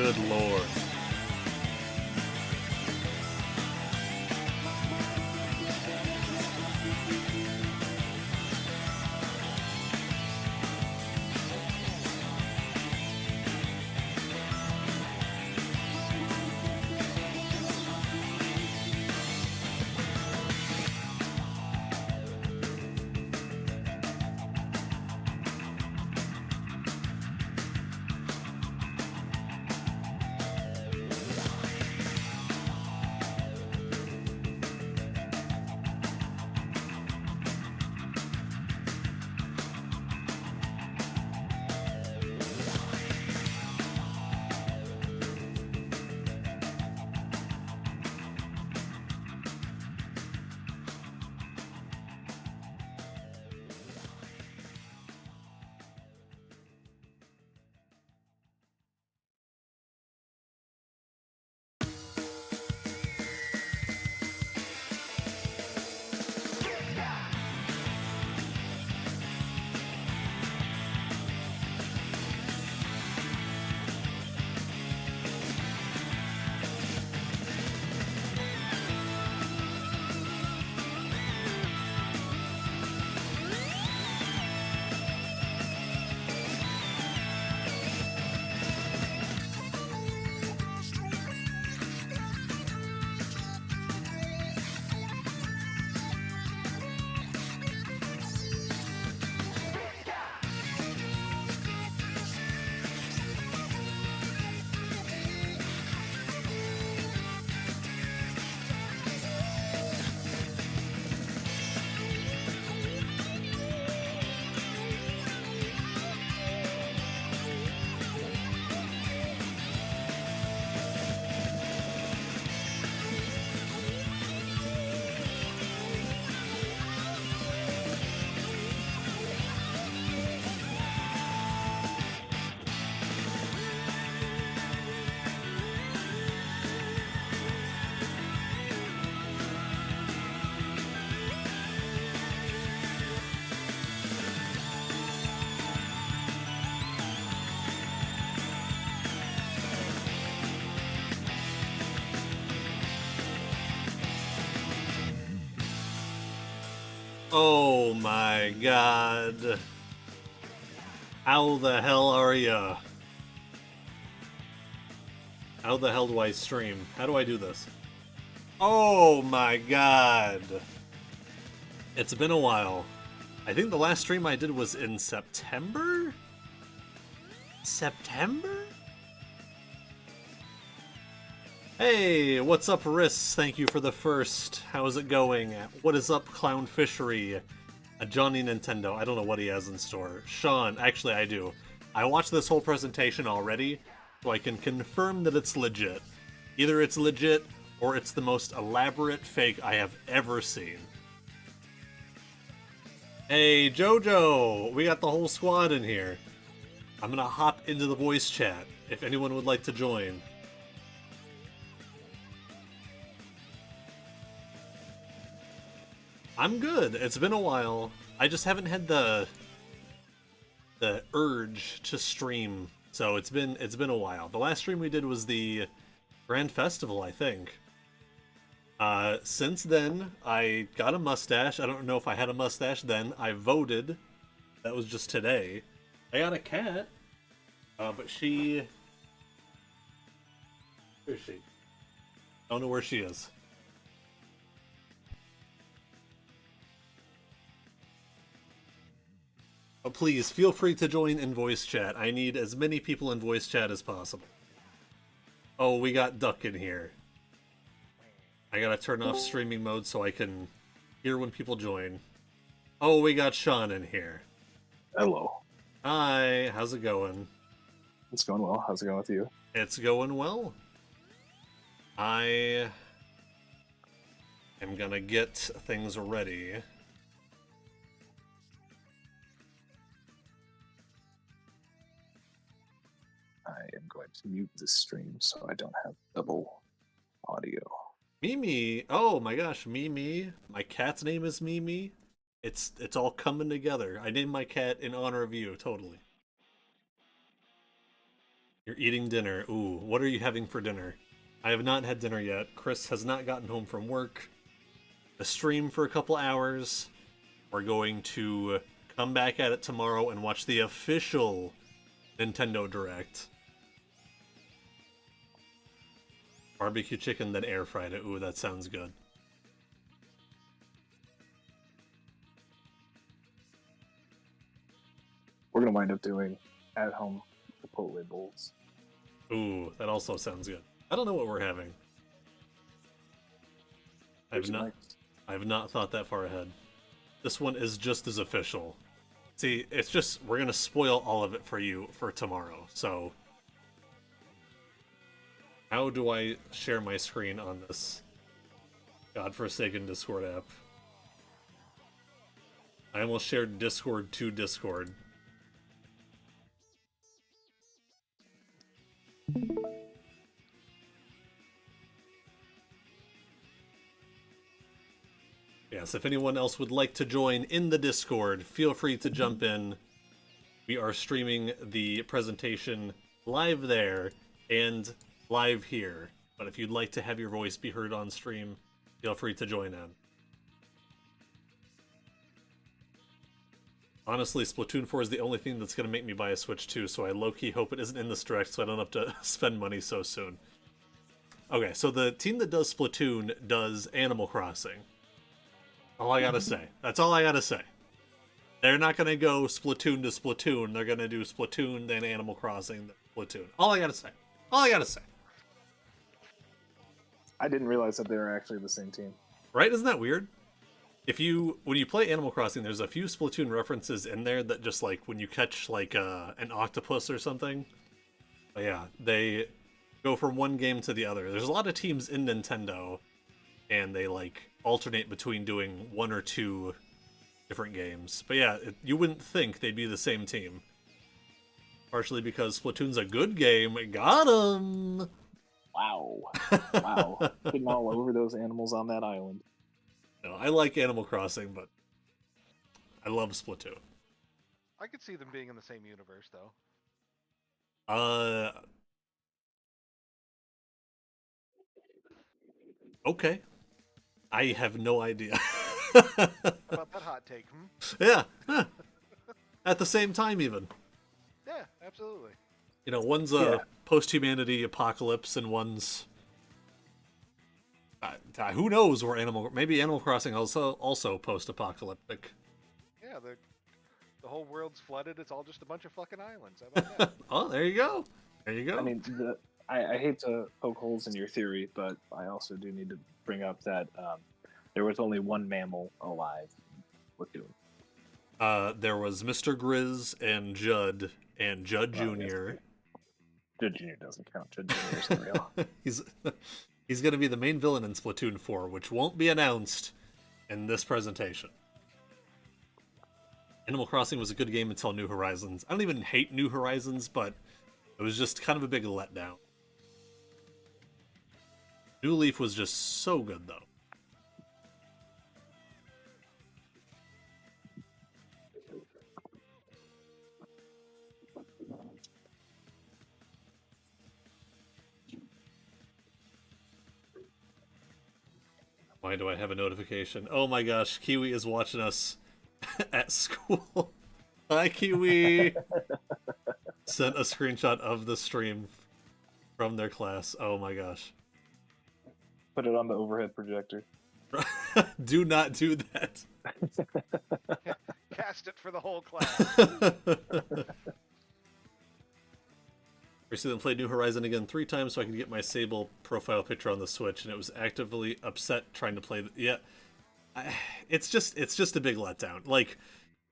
Good lord. Oh my god. How the hell are ya? How the hell do I stream? How do I do this? Oh my god. It's been a while. I think the last stream I did was in September? September? Hey, what's up, Riss? Thank you for the first. How's it going? What is up, Clown Fishery? Johnny Nintendo. I don't know what he has in store. Sean, actually I do. I watched this whole presentation already, so I can confirm that it's legit. Either it's legit, or it's the most elaborate fake I have ever seen. Hey, Jojo! We got the whole squad in here. I'm gonna hop into the voice chat, if anyone would like to join. I'm good. It's been a while. I just haven't had the urge to stream, so it's been a while. The last stream we did was the Grand Festival, I think. Since then, I got a mustache. I don't know if I had a mustache then. I voted. That was just today. I got a cat, but she... Where is she? I don't know where she is. Oh, please, feel free to join in voice chat. I need as many people in voice chat as possible. Oh, we got Duck in here. I gotta turn off streaming mode so I can hear when people join. Oh, we got Sean in here. Hello. Hi, how's it going? It's going well. How's it going with you? It's going well. I am gonna get things ready. I am going to mute this stream so I don't have double audio. Mimi! Oh my gosh, Mimi. My cat's name is Mimi. It's all coming together. I named my cat in honor of you, totally. You're eating dinner. Ooh, what are you having for dinner? I have not had dinner yet. Chris has not gotten home from work. A stream for a couple hours. We're going to come back at it tomorrow and watch the official Nintendo Direct. Barbecue chicken, then air fried it. Ooh, that sounds good. We're gonna wind up doing at-home Chipotle bowls. Ooh, that also sounds good. I don't know what we're having. I've not thought that far ahead. This one is just as official. See, it's just, we're gonna spoil all of it for you for tomorrow, so... How do I share my screen on this godforsaken Discord app? I almost shared Discord to Discord. Yes, if anyone else would like to join in the Discord, feel free to jump in. We are streaming the presentation live there and live here. But if you'd like to have your voice be heard on stream, feel free to join in. Honestly, Splatoon 4 is the only thing that's going to make me buy a Switch 2, so I low-key hope it isn't in this direct so I don't have to spend money so soon. Okay, so the team that does Splatoon does Animal Crossing. All I gotta say. That's all I gotta say. They're not gonna go Splatoon to Splatoon. They're gonna do Splatoon, then Animal Crossing, then Splatoon. All I gotta say. All I gotta say. I didn't realize that they were actually the same team. Right? Isn't that weird? When you play Animal Crossing, there's a few Splatoon references in there that just like when you catch like an octopus or something. But yeah, they go from one game to the other. There's a lot of teams in Nintendo, and they like alternate between doing one or two different games. But yeah, you wouldn't think they'd be the same team. Partially because Splatoon's a good game. Got 'em! Wow. Wow. Getting all over those animals on that island. No, I like Animal Crossing, but I love Splatoon. I could see them being in the same universe, though. Okay. I have no idea. How about that hot take? Yeah. At the same time, even. Yeah, absolutely. You know, one's a post-humanity apocalypse, and one's who knows where maybe Animal Crossing also post-apocalyptic. Yeah, the whole world's flooded. It's all just a bunch of fucking islands. How about that? Oh, there you go. There you go. I mean, I hate to poke holes in your theory, but I also do need to bring up that there was only one mammal alive in Splatoon. There was Mr. Grizz and Judd Jr. Yes. Judd Jr. doesn't count. Judd Jr. isn't real. He's going to be the main villain in Splatoon 4, which won't be announced in this presentation. Animal Crossing was a good game until New Horizons. I don't even hate New Horizons, but it was just kind of a big letdown. New Leaf was just so good, though. Why do I have a notification? Oh my gosh, Kiwi is watching us at school. Hi, Kiwi! Sent a screenshot of the stream from their class. Oh my gosh. Put it on the overhead projector. Do not do that. Cast it for the whole class. Recently played New Horizon again 3 times so I could get my Sable profile picture on the Switch, and it was actively upset trying to play. It's just a big letdown. Like,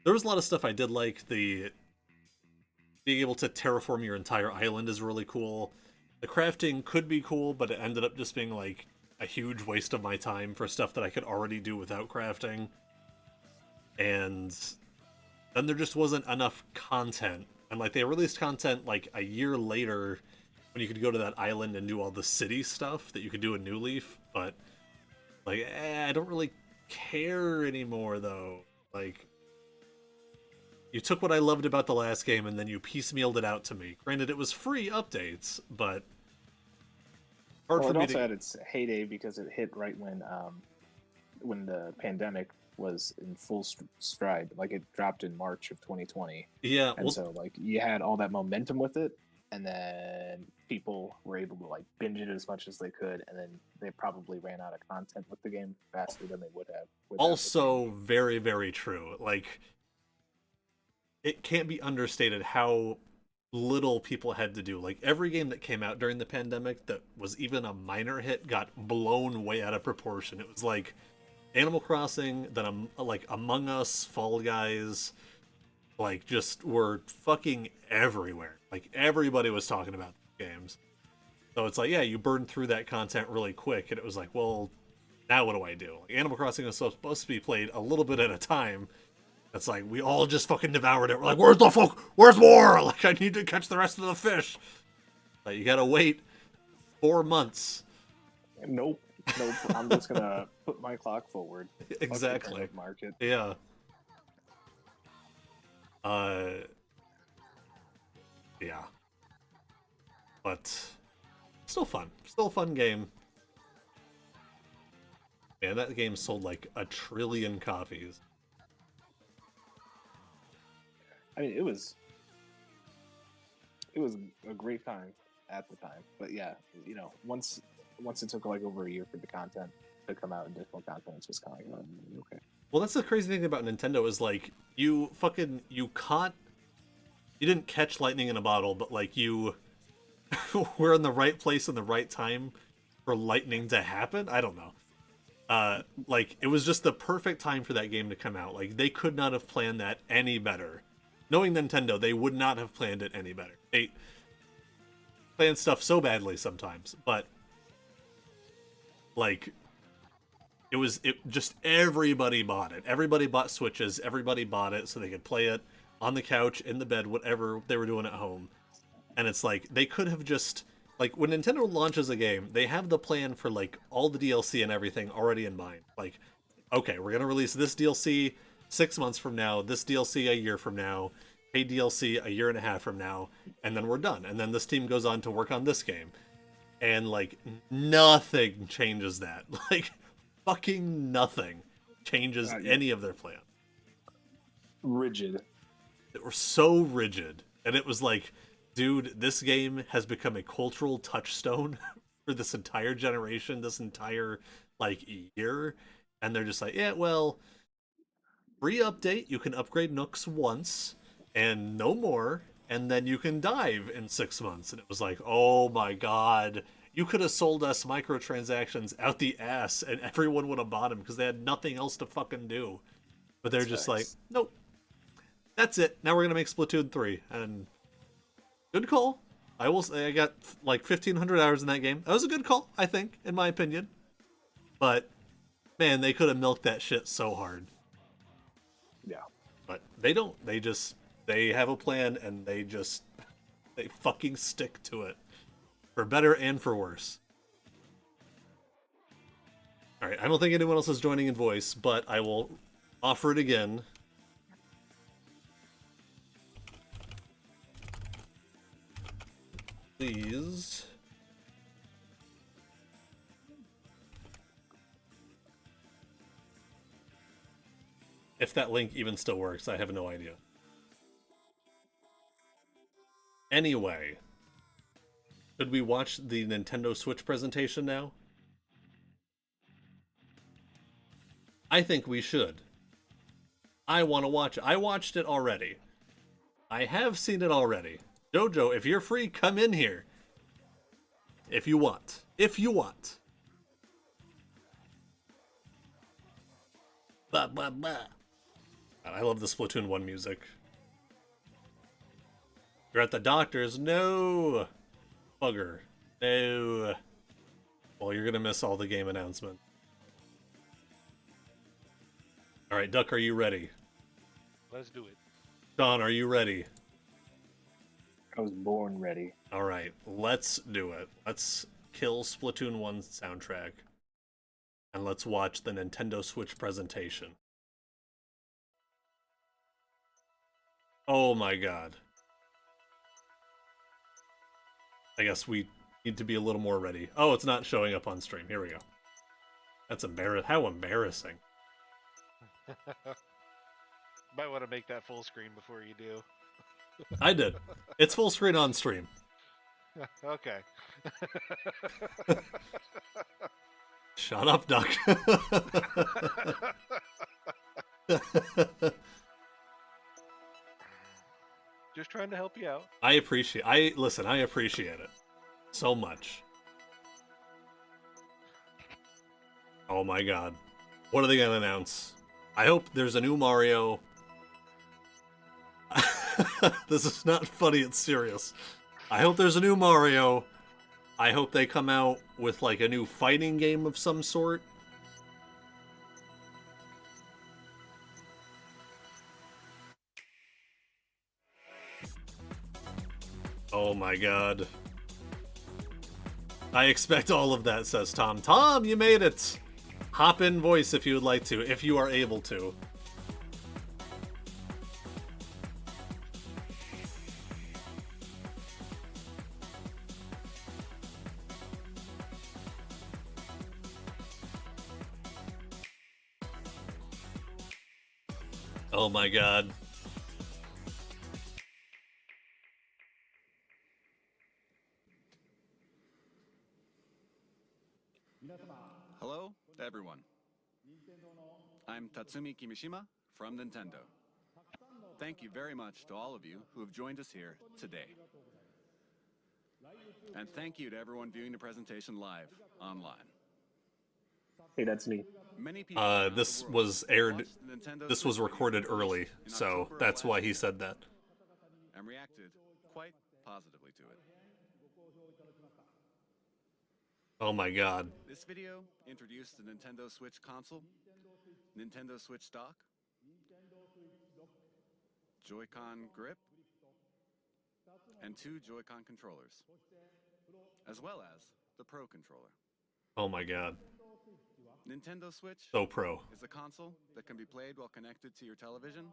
there was a lot of stuff I did like. The being able to terraform your entire island is really cool. The crafting could be cool, but it ended up just being like a huge waste of my time for stuff that I could already do without crafting. And then there just wasn't enough content. And like they released content like a year later when you could go to that island and do all the city stuff that you could do in New Leaf, but like I don't really care anymore though. Like You took what I loved about the last game and then you piecemealed it out to me. Granted, it was free updates, but hard Well, for it me also to. had its heyday because it hit right when the pandemic was in full stride. Like it dropped in March of 2020, Yeah, and well, so like you had all that momentum with it, and then people were able to like binge it as much as they could, and then they probably ran out of content with the game faster than they would have without the also very, very true. Like, it can't be understated how little people had to do. Like, every game that came out during the pandemic that was even a minor hit got blown way out of proportion. It was like Animal Crossing, then like Among Us, Fall Guys, like just were fucking everywhere. Like everybody was talking about these games. So it's like, yeah, you burned through that content really quick, and it was like, well, now what do I do? Like, Animal Crossing was supposed to be played a little bit at a time. It's like we all just fucking devoured it. We're like, where's the fuck? Where's more? Like, I need to catch the rest of the fish. Like, you gotta wait 4 months. Nope, nope. I'm just gonna put my clock forward. Exactly. Market. Yeah. Uh. Yeah. But still fun. Still a fun game. Man, that game sold like 1 trillion copies. I mean, it was a great time at the time. But yeah, you know, once it took like over a year for the content to come out, additional content, it's just kind of like, okay. Well, that's the crazy thing about Nintendo is like you didn't catch lightning in a bottle, but like you were in the right place in the right time for lightning to happen. I don't know. Like it was just the perfect time for that game to come out. Like they could not have planned that any better. Knowing Nintendo, they would not have planned it any better. They plan stuff so badly sometimes, but like it just everybody bought it. Everybody bought Switches. Everybody bought it so they could play it on the couch, in the bed, whatever they were doing at home. And it's like they could have just like when Nintendo launches a game, they have the plan for like all the DLC and everything already in mind. Like, okay, we're gonna release this DLC 6 months from now, this DLC a year from now, paid DLC a year and a half from now, and then we're done. And then this team goes on to work on this game. And like nothing changes that. Like fucking nothing changes Yeah. any of their plan. Rigid. They were so rigid. And it was like, dude, this game has become a cultural touchstone for this entire generation, this entire like year. And they're just like, yeah, well, free update, you can upgrade Nooks once and no more, and then you can dive in 6 months. And it was like, oh my god, you could have sold us microtransactions out the ass and everyone would have bought them because they had nothing else to fucking do. But they're just like, nope, that's it. Now we're gonna make Splatoon 3. And good call. I will say I got like 1,500 hours in that game. That was a good call, I think, in my opinion. But man, they could have milked that shit so hard. Yeah. But they don't. They have a plan and they fucking stick to it. For better and for worse. Alright, I don't think anyone else is joining in voice, but I will offer it again. Please. If that link even still works, I have no idea. Anyway, should we watch the Nintendo Switch presentation now? I think we should. I want to watch it. I watched it already. I have seen it already. Jojo, if you're free, come in here. If you want. If you want. Bah, bah, bah. God, I love the Splatoon 1 music. You're at the doctor's. No. Bugger. No. Well, you're going to miss all the game announcement. Alright, Duck, are you ready? Let's do it. Sean, are you ready? I was born ready. Alright, let's do it. Let's kill Splatoon 1's soundtrack. And let's watch the Nintendo Switch presentation. Oh my god. I guess we need to be a little more ready. Oh, it's not showing up on stream. Here we go. That's embarrassing. How embarrassing. Might want to make that full screen before you do. I did. It's full screen on stream. Okay. Shut up, Duck. Just trying to help you out. I appreciate it so much. Oh my god. What are they gonna announce? I hope there's a new Mario. This is not funny, it's serious. I hope there's a new Mario. I hope they come out with like a new fighting game of some sort. Oh my god. I expect all of that, says Tom. Tom, you made it! Hop in voice if you would like to, if you are able to. Oh my god. Hello to everyone. I'm Tatsumi Kimishima from Nintendo. Thank you very much to all of you who have joined us here today. And thank you to everyone viewing the presentation live online. Hey, that's me. Many people around This the world was aired. watched the Nintendo This was Switch recorded review early, in so October of that's why last he year said that. and reacted quite positively to it. Oh my god. This video introduced the Nintendo Switch console, Nintendo Switch dock, Joy-Con grip, and 2 Joy-Con controllers, as well as the Pro controller. Oh my god. Nintendo Switch So pro. is a console that can be played while connected to your television,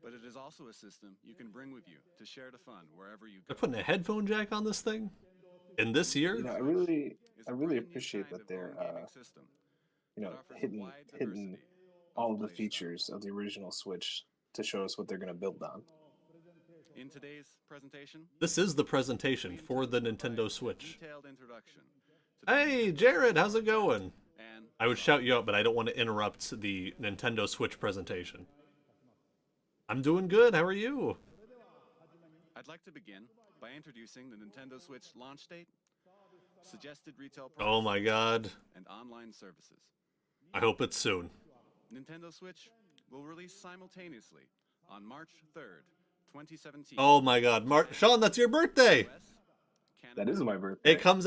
but it is also a system you can bring with you to share the fun wherever you They're go. putting a headphone jack on this thing? In this year? You know, I It's a really brand new appreciate kind that of they're, home gaming system you know, that offers a hitting wide diversity all of the play features of the original Switch to show us what they're gonna build on. styles. In today's presentation, This is the presentation we for intend the to provide Nintendo a Switch. detailed introduction to the Hey, Nintendo Jared, Switch how's it going? and I would shout you out, but I don't want to interrupt the Nintendo Switch presentation. I'm doing good. How are you? I'd like to begin by introducing the Nintendo Switch launch date, suggested retail price, Oh my god. and online services. I hope it's soon. Nintendo Switch will release simultaneously on March 3rd, 2017. Oh my god. Sean, that's your birthday! US, That Canada, is my birthday. It came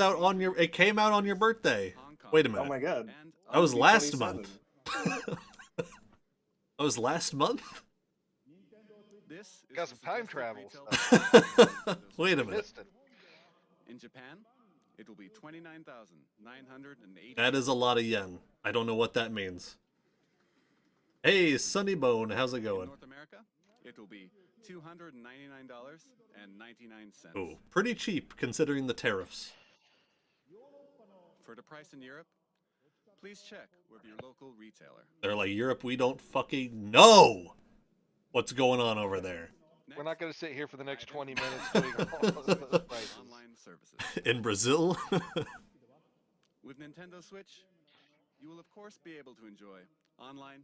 out on your birthday. Hong Kong, Wait a Oh minute. my god. and That was I'll be last 27. month. That was last month? this is Got the some time suggested travel retail stuff. price of Nintendo Switch. Wait a minute. Missed it. In Japan, it will be 29,980. That is a lot of yen. I don't know what that means. Hey, Sunnybone, how's it In going? North America, it will be $299.99. Ooh, pretty cheap considering the tariffs. For the price in Europe, please check with your local retailer. They're like, Europe, we don't fucking know what's going on over there. We're not going to sit here for the next 20 minutes doing all of those prices. Online services. In Brazil? With Nintendo Switch, you will of course be able to enjoy online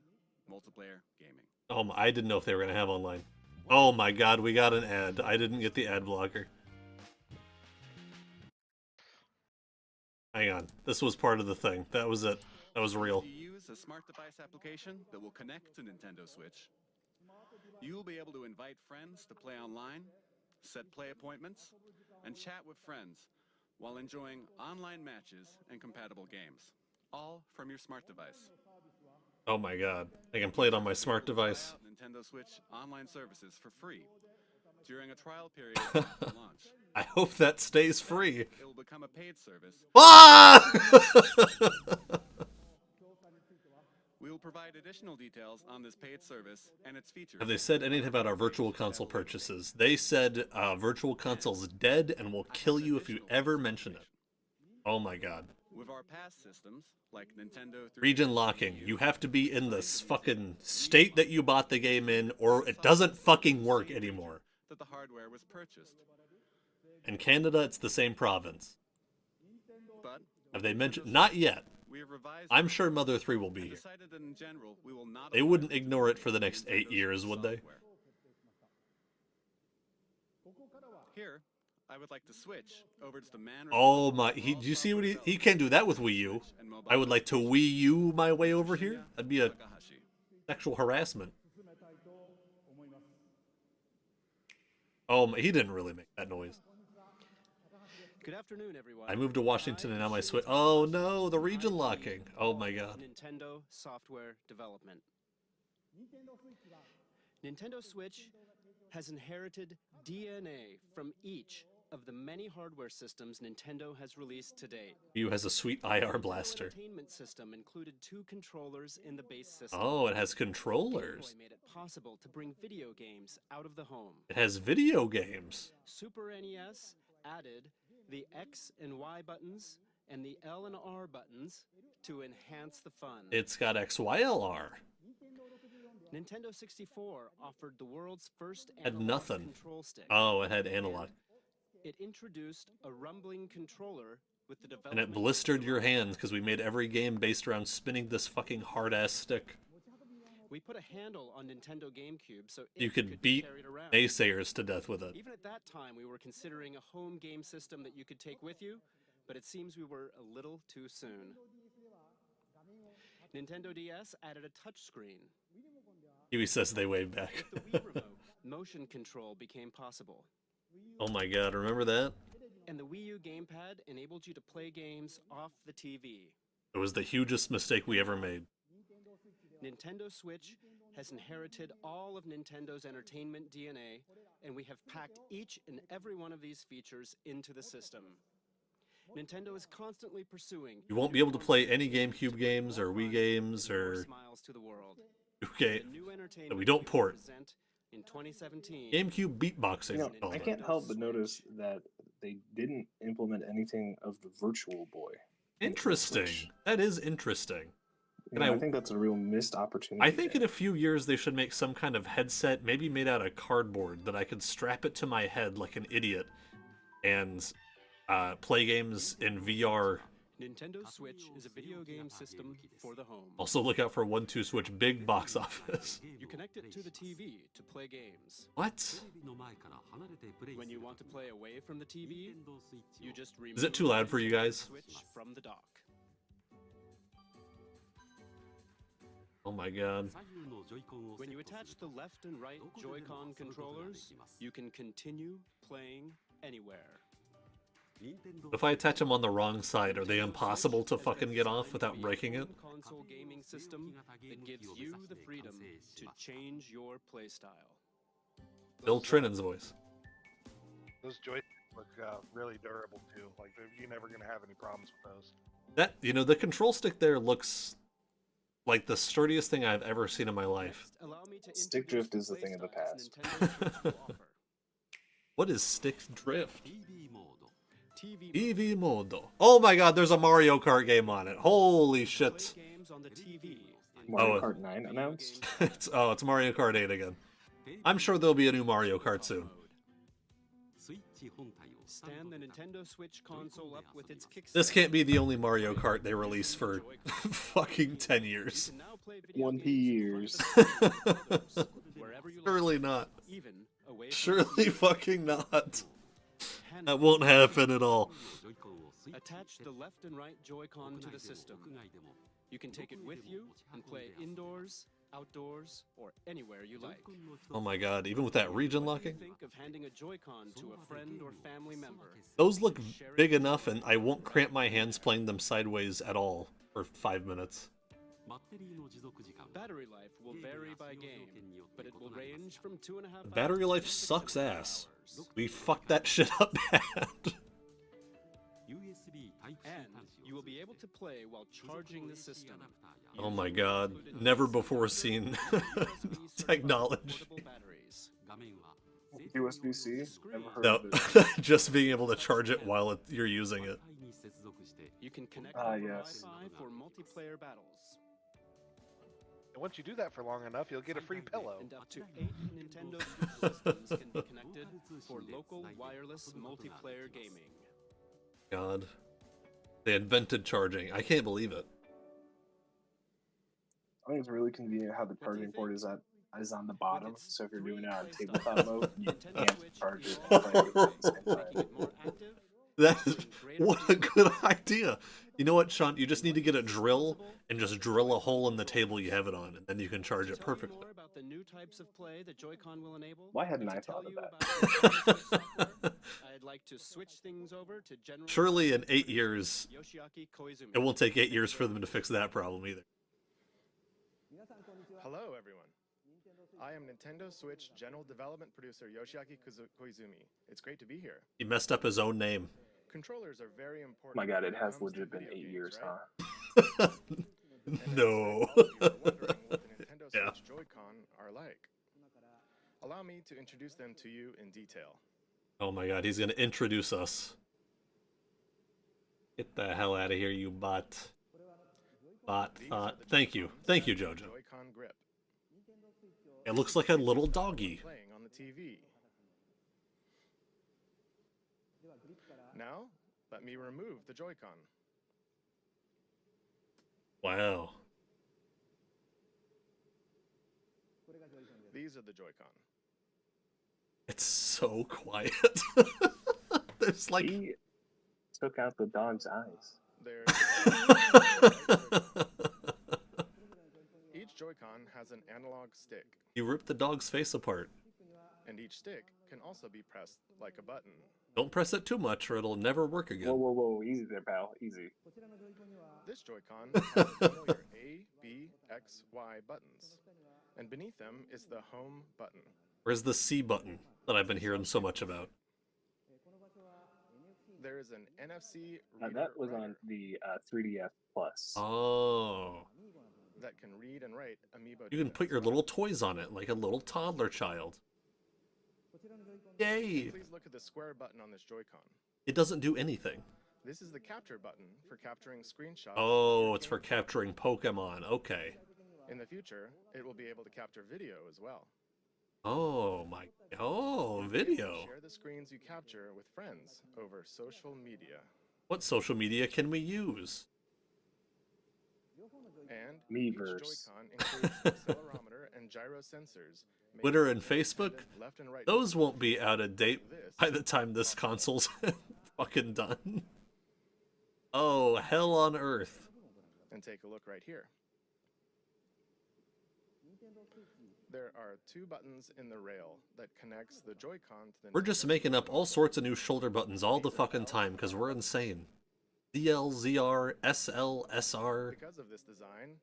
multiplayer gaming. I didn't know if they were going to have online. Oh my god, we got an ad. I didn't get the ad blocker. Hang on. This was part of the thing. That was it. That was real. If you use a smart device application that will connect to Nintendo Switch, you will be able to invite friends to play online, set play appointments, and chat with friends while enjoying online matches and compatible games, all from your smart device. Oh my god. I can play it on my smart device. Try out Nintendo Switch online services for free during a trial period after launch. I hope that stays free. It will become a paid service. Ah! We will provide additional details on this paid service and its features. Have they said anything about our virtual console purchases? They said virtual console's dead and will kill you if you ever mention it. Oh my god. With our past systems, like Nintendo 3DS, Region locking. You have to be in the fucking state that you bought the game in, or it doesn't fucking work anymore. that the hardware was purchased. In Canada, it's the same province. But Have they mentioned? Not yet. we have revised I'm sure Mother 3 will be and here. decided that in general we will not. They wouldn't ignore it for the next 8 years, would they? software. Here, I would like to switch over to the man. Oh my, do you see what he can't do that with Wii U. I would like to Wii U my way over here. That'd be a sexual harassment. Oh, he didn't really make that noise. Good afternoon, everyone. I moved to Washington and now my Switch. Oh no, the region locking. Oh my god. Nintendo software development. Nintendo Switch has inherited DNA from each of the many hardware systems Nintendo has released to date. Wii U has a sweet IR blaster. The entertainment system included 2 controllers in the base system. Oh, it has Game controllers. Boy made it possible to bring video games out of the home. It has video games. Super NES added the X and Y buttons and the L and R buttons to enhance the fun. It's got XYLR. Nintendo 64 offered the world's first Had analog nothing. control stick. Oh, it had analog. It introduced a rumbling controller with the And development. it blistered your hands because we made every game based around spinning this fucking hard-ass stick. We put a handle on Nintendo GameCube so You it could be beat carried around. naysayers to death with it. Even at that time, we were considering a home game system that you could take with you, but it seems we were a little too soon. Nintendo DS added a touchscreen. Huey says they wave back. With the Wii remote, motion control became possible. Oh my god, remember that? And the Wii U gamepad enabled you to play games off the TV. It was the hugest mistake we ever made. Nintendo Switch has inherited all of Nintendo's entertainment DNA, and we have packed each and every one of these features into the system. Nintendo is constantly pursuing. You won't be able to play any GameCube games or Wii games More or smiles to the world. okay, The new entertainment that we don't port. present in 2017. GameCube beatboxing. You know, called I it. can't help but notice that they didn't implement anything of the Virtual Boy. Interesting. Switch. That is interesting. You And know, I- I think that's a real missed opportunity. I think in a few years they should make some kind of headset, maybe made out of cardboard, that I could strap it to my head like an idiot and play games in VR. Nintendo Switch is a video game system for the home. Also look out for 1-2 Switch big box office. You connect it to the TV to play games. What? When you want to play away from the TV, you just remove Is it too loud for you guys? the Switch from the dock. Oh my god. When you attach the left and right Joy-Con controllers, you can continue playing anywhere. If I attach them on the wrong side, are they impossible to fucking get off without breaking it? Console gaming system that gives you the freedom to change your playstyle. Bill Trinnan's voice. Those joysticks look really durable too. Like you're never gonna have any problems with those. That, you know, the control stick there looks like the sturdiest thing I've ever seen in my life. Next, allow me to Stick introduce drift is a thing of the playstyles past. Nintendo Switch will offer. What is stick drift? TV EV mode. Oh my god, there's a Mario Kart game on it. Holy shit. play games on the TV. Mario Oh, Kart 9 announced. It's Mario Kart 8 again. I'm sure there'll be a new Mario Kart soon. Stand the Nintendo Switch console up with its kickstand. This can't be the only Mario Kart they release for fucking 10 years. You can now play video 1P games years. wherever you like, Surely not. even away from Surely fucking not. hand. That won't happen at all. Attach the left and right Joy-Con to the system. You can take it with you and play indoors, outdoors, or anywhere you like. Oh my god, even with that region locking? Think of handing a Joy-Con to a friend or family member. Those look big enough and I won't cramp my hands playing them sideways at all for 5 minutes. Battery life will vary by game, but it will range from 2.5 Battery hours life to sucks 6 ass. hours. We fucked that shit up bad. And you will be able to play while charging the system. Oh my god, never before seen technology. USB-C? Never heard No, of it. just being able to charge it while you're using it. You can connect over yes. Wi-Fi for multiplayer battles. And once you do that for long enough, you'll get a free pillow. And up to 8 Nintendo Switch systems can be connected for local wireless multiplayer gaming. God. They invented charging. I can't believe it. I think it's really convenient how the charging port is on the bottom. So if you're doing it on tabletop mode, you can't charge it and play it at the same time. That is, what a good idea. You know what, Sean? You just need to get a drill and just drill a hole in the table you have it on, and then you can charge it perfectly. About the new types of play that Joy-Con will enable, Why hadn't I thought of that? I'd like to switch things over to General. Surely in 8 years, Yoshiaki Koizumi. it won't take 8 years for them to fix that problem either. Hello, everyone. I am Nintendo Switch General Development Producer Yoshiaki Koizumi. It's great to be here. He messed up his own name. Controllers are very important. My God, it when has comes to legit been video 8 games, years, right? huh? No. You were wondering what the Nintendo Yeah. Switch Joy-Con are like. Allow me to introduce them to you in detail. Oh my god, he's gonna introduce us. Get the hell out of here, you bot. Bot thought. Thank you. Thank you, Jojo. Joy-Con grip. It looks like a little doggy. Playing on the TV. Now, let me remove the Joy-Con. Wow. These are the Joy-Con. It's so quiet. There's like... He took out the dog's eyes. They're Each Joy-Con has an analog stick, You ripped the dog's face apart. and each stick can also be pressed like a button. Don't press it too much or it'll never work again. Whoa, whoa, whoa. Easy there, pal. Easy. This Joy-Con has the familiar A, B, X, Y buttons, and beneath them is the home button. Where's the C button that I've been hearing so much about? There is an NFC That reader was on writer the 3DS Plus. Oh. that can read and write amiibo. You can data. put your little toys on it like a little toddler child. Yay! Please look at the square button on this Joy-Con. It doesn't do anything. This is the capture button for capturing screenshots. Oh, it's for capturing Pokemon. Okay. In the future, it will be able to capture video as well. Oh my. Oh, video. Share the screens you capture with friends over social media. What social media can we use? And Miiverse. each Joy-Con includes accelerometer and gyro sensors. made Twitter and for Facebook? left and right. Those won't be out of date This by the time this console's fucking done. Oh, hell on earth. And take a look right here. There are two buttons in the rail that connects the Joy-Con to the We're just making up all sorts of new shoulder buttons all the fucking time because we're insane. DL, ZR, SL, SR. Because of this design,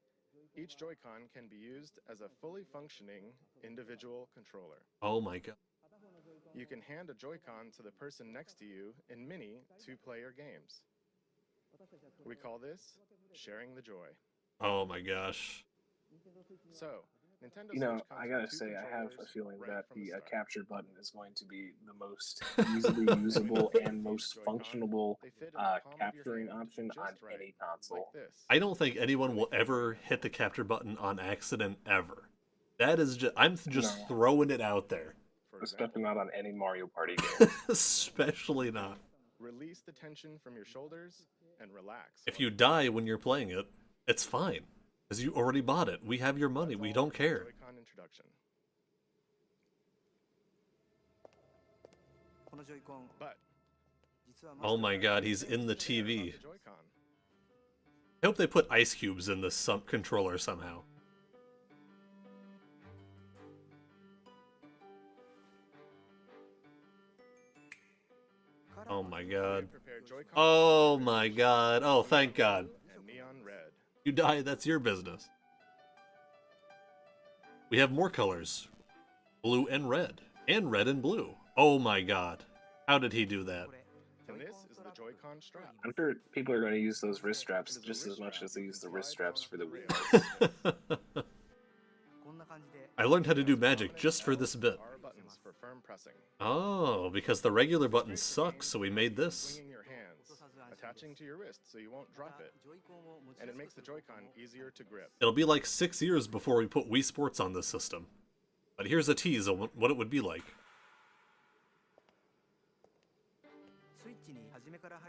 each Joy-Con can be used as a fully functioning individual controller. Oh my god. You can hand a Joy-Con to the person next to you in many two-player games. We call this sharing the joy. Oh my gosh. So, Nintendo You know, Switch comes I gotta with two say, I have a controllers feeling right that from the start. capture button is going to be the most easily usable and most functionable They fit in the palm of your capturing hand option on just right, any console. like this. I don't think anyone will ever hit the capture button on accident ever. That is just, I'm just No. throwing it out there. For example, Especially not on any Mario Party game. Especially not. release the tension from your shoulders and relax. If you die when you're playing it, it's fine. Because you already bought it. We have your money. We don't care. Joy-Con introduction. But Oh my god, he's in the TV. the Joy-Con. I hope they put ice cubes in this controller somehow. Oh my god. Prepare Joy-Con Oh my god. Oh, thank god. and neon red. You die, that's your business. We have more colors. Blue and red. And red and blue. Oh my god. How did he do that? And this is the Joy-Con strap. I'm sure people are going to use those wrist straps It is a just wrist as much strap as they you use the can wrist slide straps down for the the Wii. rail. I learned how to do magic Prominent just for this bit. R buttons for firm pressing. Oh, because the regular buttons suck, so we made this. Swinging your hands, attaching to your wrist so you won't drop it. And it makes the Joy-Con easier to grip. It'll be like 6 years before we put Wii Sports on this system. But here's a tease of what it would be like.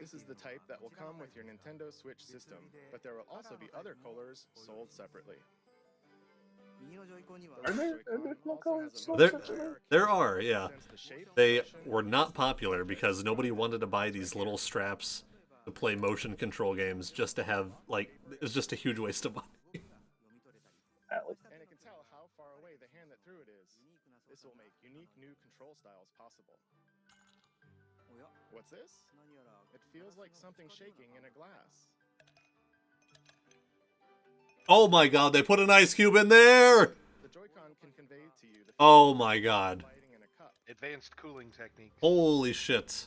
This is the type that will come with your Nintendo Switch system, but there will also be other colors sold separately. Are there no colors sold There, separately? there are, yeah. They were not popular because nobody wanted to buy these little straps to play motion control games just to have, like, it's just a huge waste of money. And it can tell how far away the hand that threw it is. This will make unique new control styles possible. What's this? It feels like something shaking in a glass. Oh my god, they put an ice cube in there! The Joy-Con can convey to you the Oh my god. lighting in a cup. Advanced cooling techniques. Holy shit.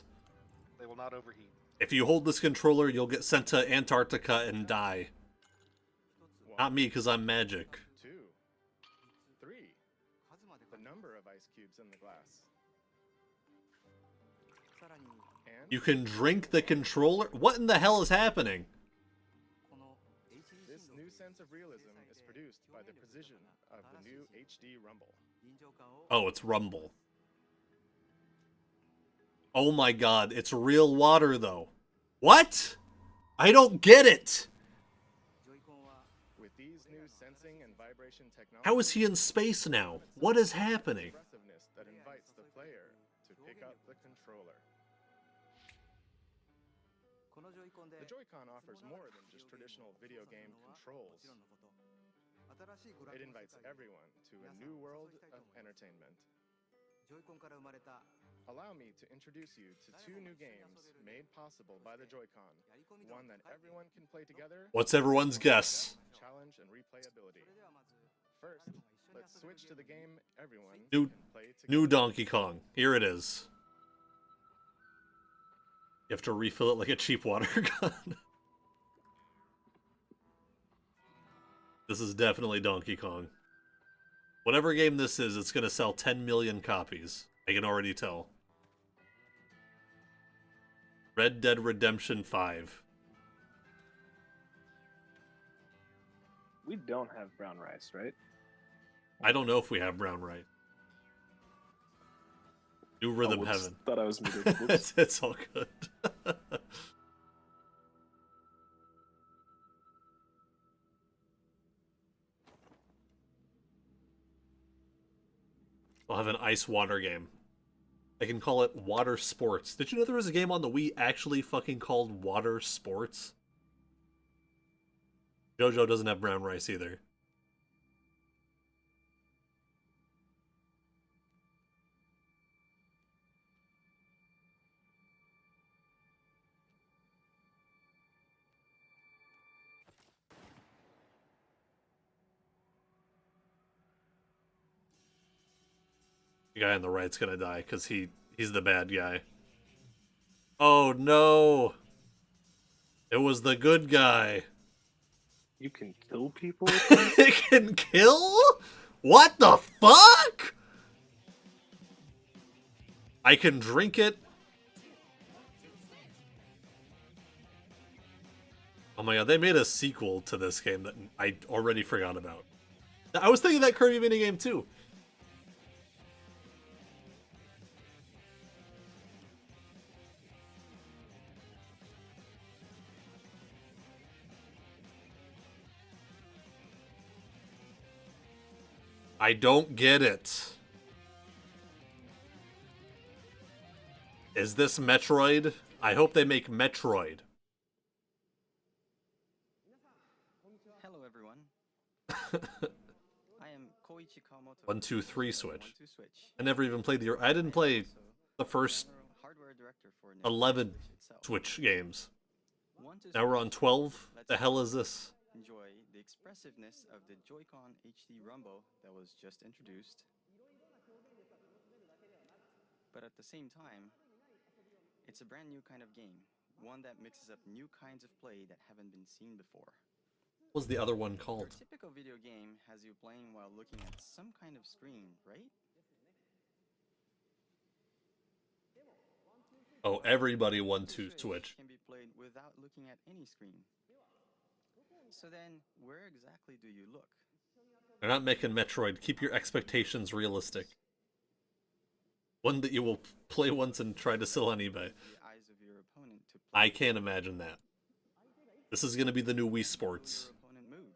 They will not overheat. If you hold this controller, you'll get sent to Antarctica and die. Not me, because I'm magic. 2, 3. The number of ice cubes in the glass. And You can drink the controller? What in the hell is happening? this new sense of realism is produced by the precision of the new HD Rumble. Oh, it's Rumble. Oh my god, it's real water though. What? I don't get it! With these new sensing and vibration technology, How is he in space now? What is happening? expressiveness that invites the player to pick up the controller. The Joy-Con offers more than just traditional video game controls. It invites everyone to a new world of entertainment. Allow me to introduce you to 2 new games made possible by the Joy-Con. One that everyone can play together. What's everyone's guess? Challenge and replayability. First, let's switch to the game everyone New, can play together. new Donkey Kong. Here it is. You have to refill it like a cheap water gun. This is definitely Donkey Kong. Whatever game this is, it's going to sell 10 million copies. I can already tell. Red Dead Redemption 5. We don't have brown rice, right? I don't know if we have brown right. New Rhythm whoops. Heaven. Thought I was muted. Whoops. It's all good. I'll have an ice water game. I can call it Water Sports. Did you know there was a game on the Wii actually fucking called Water Sports? JoJo doesn't have brown rice either. The guy on the right's gonna die because he's the bad guy. Oh no! It was the good guy. You can kill people with this? It can kill? What the fuck? I can drink it. Oh my god, they made a sequel to this game that I already forgot about. I was thinking that Kirby minigame too. I don't get it. Is this Metroid? I hope they make Metroid. Hello, everyone. I am Koichi Kawamoto. 1, 2, 3 Switch. 1, 2 Switch. I never even played the. I didn't play the first Hardware director for Nintendo 11 Switch itself. Switch games. 1, 2 Now we're on 12. Let's The hell is this? enjoy the expressiveness of the Joy-Con HD Rumble that was just introduced. But at the same time, It's a brand new kind of game, one that mixes up new kinds of play that haven't been seen before. What was the other one Your called? typical video game has you playing while looking at some kind of screen, right? Oh, everybody 1-2 switch. Can be played without looking at any screen. So then, where exactly do you look? They're not making Metroid. Keep your expectations realistic. One that you will play once and try to sell on eBay. The eyes of your opponent to play. I can't imagine that. This is going to be the new Wii Sports. Your opponent move.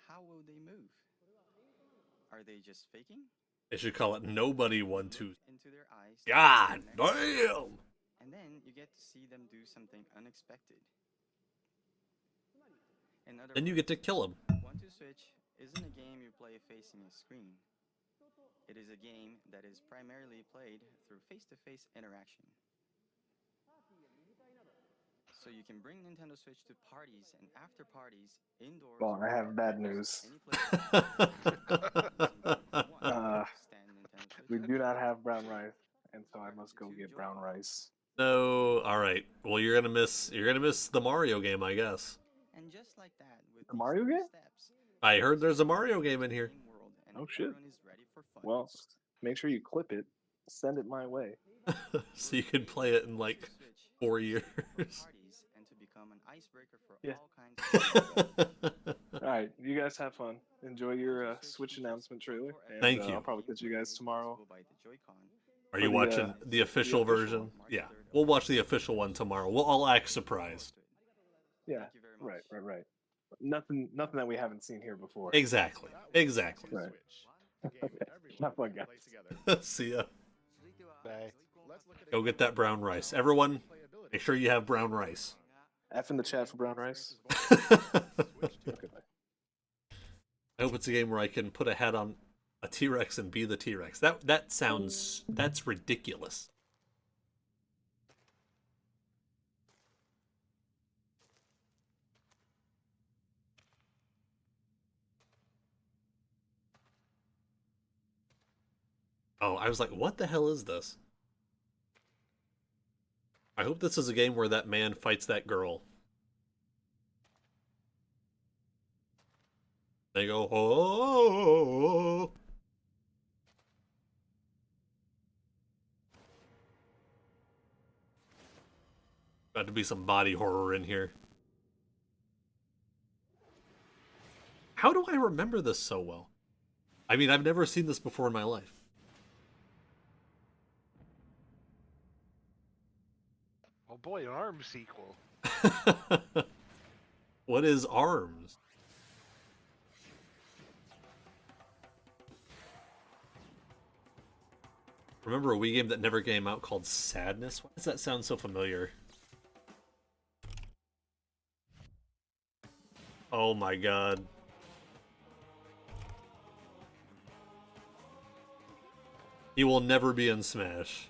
How will they move? Are they just faking? They should call it Nobody 1-2. Into their eyes. God damn! And then you get to see them do something unexpected. In other Then you get to kill him. 1-2 Switch isn't a game you play facing a screen. It is a game that is primarily played through face-to-face interaction. So you can bring Nintendo Switch to parties and after parties, indoors. Well, I have bad news. We do not have brown rice, and so I must go get brown rice. No, all right. Well, you're gonna miss the Mario game, I guess. And just like that, with The Mario game? steps, I heard there's a Mario game in here. world, and Oh, shit. everyone is ready for fun. Well, make sure you clip it. Send it my way. So you can play it in like 4 years. Parties and to become an icebreaker for Yeah. all kinds of All right, you guys have fun. Enjoy your Switch announcement trailer. And, Thank you. I'll probably catch you guys tomorrow. Are you watching the official version? Yeah, we'll watch the official one tomorrow. We'll all act surprised. Yeah, Thank you very much. right. Nothing that we haven't seen here before. Exactly. Exactly. Right. Have fun, guys. See ya. Bye. Go get that brown rice. Everyone, make sure you have brown rice. F in the chat for brown rice. Okay, bye. I hope it's a game where I can put a head on a T-Rex and be the T-Rex. That's ridiculous. Oh, I was like, what the hell is this? I hope this is a game where that man fights that girl. They go, oh. About to be some body horror in here. How do I remember this so well? I mean, I've never seen this before in my life. Oh boy, an ARMS sequel. What is ARMS? Remember a Wii game that never came out called Sadness? Why does that sound so familiar? Oh my god. He will never be in Smash.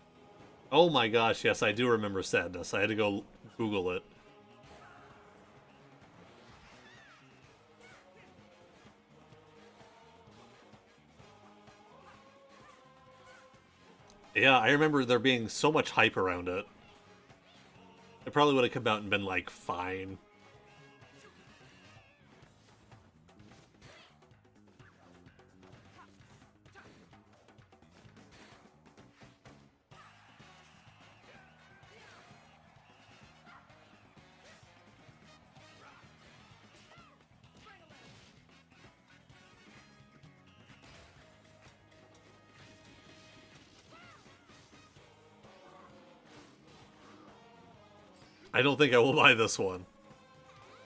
Oh my gosh, yes, I do remember Sadness. I had to go Google it. Yeah, I remember there being so much hype around it. It probably would have come out and been like, fine. I don't think I will buy this one.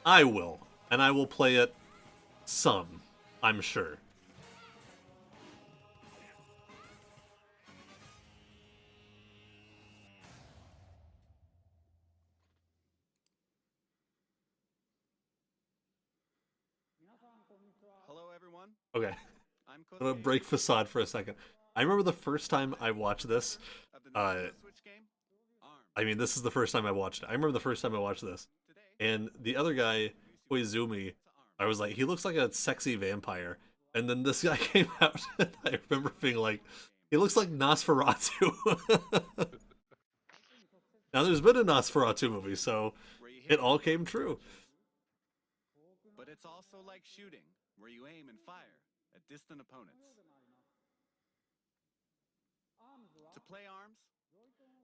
I will, and I will play it some, I'm sure. Hello, everyone. Okay, I'm I'm gonna break facade for a second. I remember the first time I watched this. I mean, this is the first time I watched it. I remember the first time I watched this. And the other guy, Koizumi, I was like, he looks like a sexy vampire. And then this guy came out, and I remember being like, he looks like Nosferatu. Now, there's been a Nosferatu movie, so where you it hit all came true. but it's also like shooting, where you aim and fire at distant opponents. To play arms,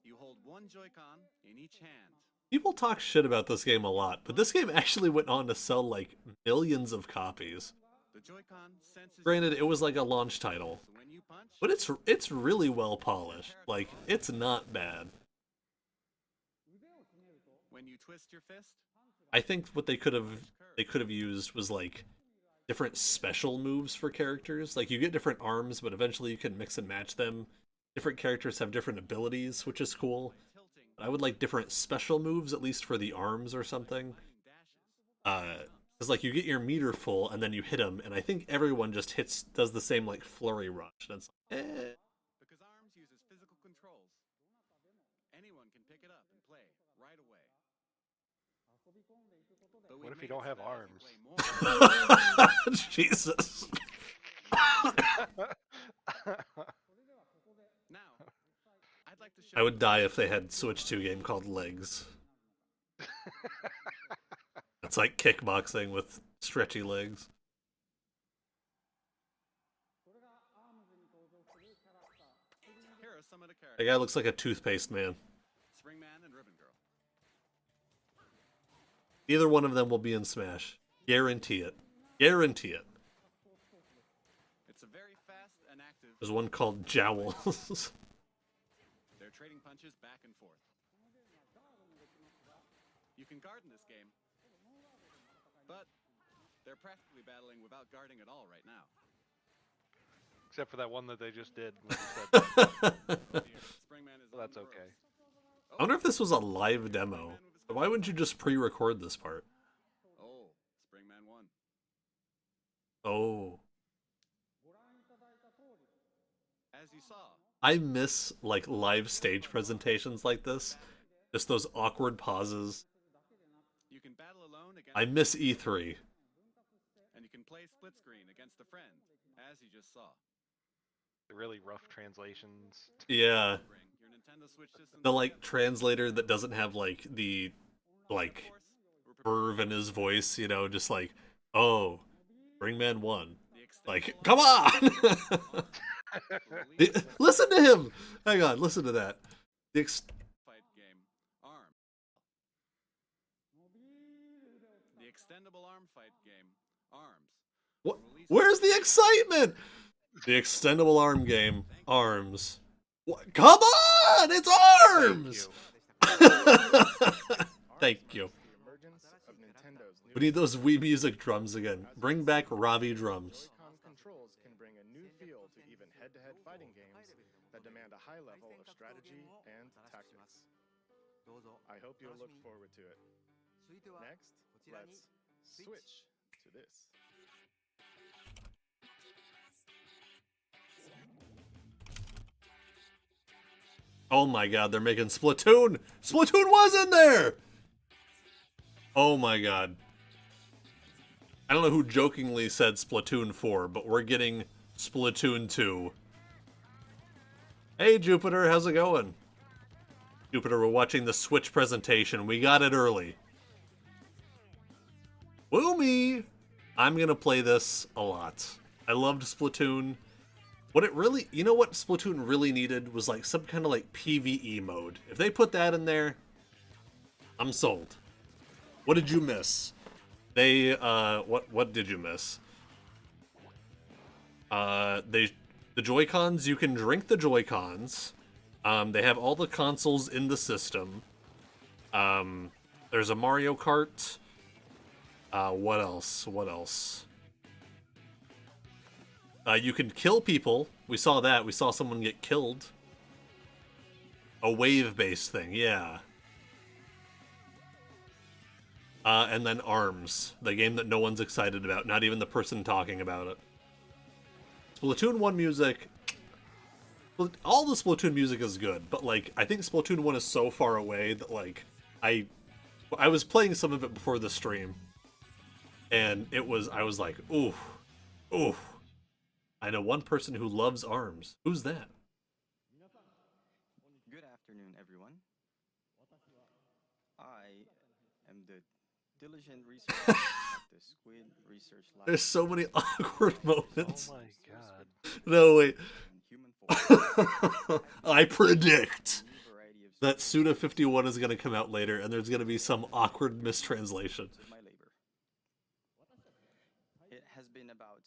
you hold one Joy-Con in each hand. People talk shit about this game a lot, but this game actually went on to sell like millions of copies. The Joy-Con senses Granted, it was like a launch title, so when you punch, but it's really well polished. Like, it's not bad. when you twist your fist, I think what they could have used was like different special moves for characters. Like, you get different arms, but eventually you can mix and match them. Different characters have different abilities, which is cool. tilting, I would like different special moves, at least for the arms or something. Because like you get your meter full and then you hit them, and I think everyone just does the same like flurry rush, and it's like, because arms uses physical controls. Anyone can pick it up and play right away. But we What if made you don't it so have that as arms? you play more, Jesus. now, I'd like to show I would die if they had Switch 2 game called Legs. It's like kickboxing with stretchy legs. Here are some of the The characters. guy looks like a toothpaste man. Springman and Ribbon Girl. Either one of them will be in Smash. Guarantee it. Guarantee it. It's a very fast and active. There's one called Jowls. They're trading punches back and forth. You can guard in this game, but they're practically battling without guarding at all right now. Except for that one that they just did. When you said that. Springman is Well, on that's the okay. ropes. I wonder if this was a live demo. Why wouldn't you just pre-record this part? Oh, Springman won. Oh. As you saw, I miss like live stage presentations like this. Just those awkward pauses. you can battle alone against I miss E3. and you can play split screen against a friend, as you just saw. The really rough translations. Yeah. Bring your Nintendo Switch system The like translator that doesn't have like the like Of course, we're prepared verve in his voice, you know, just like, oh, Springman won. the extendable Like, come on! Listen to him! Hang on, listen to that. fight game, ARM. The extendable arm fight game, ARMS. What? Where's the excitement? The extendable arm game, ARMS. What? Come on! It's ARMS! Thank you. The emergence of Nintendo's new We need those Wii Music drums again. Bring back Ravi drums. Joy-Con controls can bring a new feel to even head-to-head fighting games that demand a high level of strategy and tactics. I hope you'll look forward to it. Next, let's switch to this. Oh my god, they're making Splatoon! Splatoon was in there! Oh my god. I don't know who jokingly said Splatoon 4, but we're getting Splatoon 2. Hey Jupiter, how's it going? Jupiter, we're watching the Switch presentation. We got it early. Woo me! I'm gonna play this a lot. I loved Splatoon. What it really, you know what Splatoon really needed was like some kind of like PvE mode. If they put that in there, I'm sold. What did you miss? They, what did you miss? The Joy-Cons, you can drink the Joy-Cons. They have all the consoles in the system. There's a Mario Kart. What else? What else? You can kill people. We saw that. We saw someone get killed. A wave-based thing, yeah. And then ARMS, the game that no one's excited about, not even the person talking about it. Splatoon 1 music, all the Splatoon music is good, but like, I think Splatoon 1 is so far away that like, I was playing some of it before the stream, and I was like, ooh, ooh. I know one person who loves ARMS. Who's that? Good afternoon, everyone. I am the diligent researcher at the Squid Research Lab. There's so many awkward moments. Oh my god. No, wait. In human form. I predict New variety of that squid Suda51 is going to come out later, and there's going to be some awkward mistranslation. of my labor. It has been about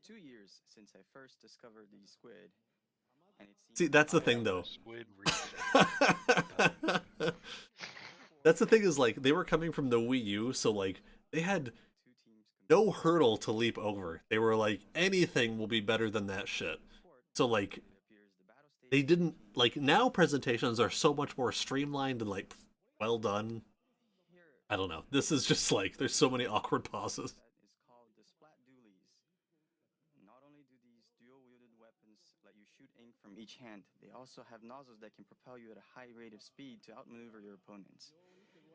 2 years since I first discovered these squid, and it seems See, that's the I thing, am though. Squid research. That's the thing is, like, they were coming from the Wii U, so, like, they had two teams no hurdle to leap over. They were like, anything will be better than that shit. So, like, it appears the battle stage they didn't, like, now presentations are so much more streamlined and, like, well done. here I don't know. This is just, like, there's so many awkward pauses. that is called the splat dualies. Not only do these dual-wielded weapons let you shoot ink from each hand, they also have nozzles that can propel you at a high rate of speed to outmaneuver your opponents.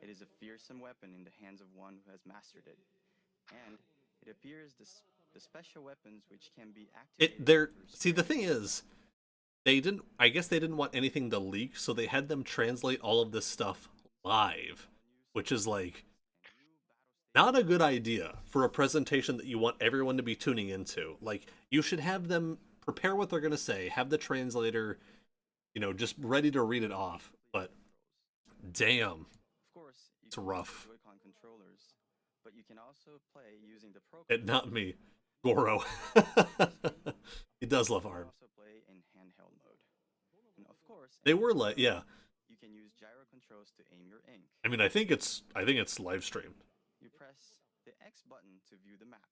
It is a fearsome weapon in the hands of one who has mastered it. And it appears the special weapons which can be activated. See, the thing is, I guess they didn't want anything to leak, so they had them translate all of this stuff live, which is, like, not a good idea for a presentation that you want everyone to be tuning into. Like, you should have them prepare what they're going to say, have the translator, just ready to read it off. But, damn, Of course, you it's can rough. use Joy-Con controllers, but you can also play using the Pro Not me. Goro. He does love You can ARMS. also play in handheld mode. And of course, They were like, yeah. you can use gyro controls to aim your ink. I mean, I think it's live streamed. You press the X button to view the map.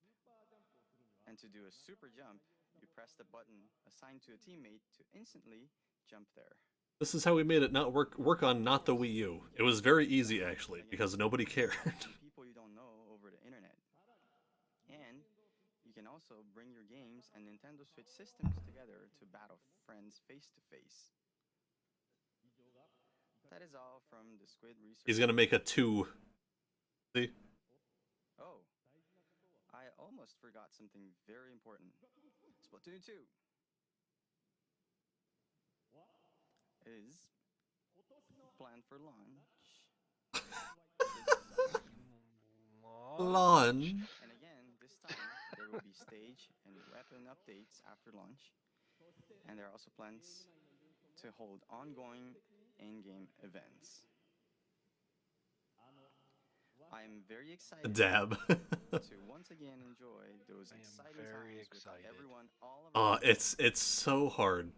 And to do a super jump, you press the button assigned to a teammate to instantly jump there. This is how we made it not work on not the Wii U. It was very easy, actually, because nobody cared. People you don't know over the internet. And you can also bring your games and Nintendo Switch systems together to battle friends face to face. That is all from the Squid Research. He's gonna make a 2. See? Oh, I almost forgot something very important. Splatoon 2 is planned for launch. Launch. And again, this time there will be stage and weapon updates after launch. And there are also plans to hold ongoing in-game events. I am very excited Dab. to once again enjoy those I am exciting very times excited. with everyone all around. It's so hard.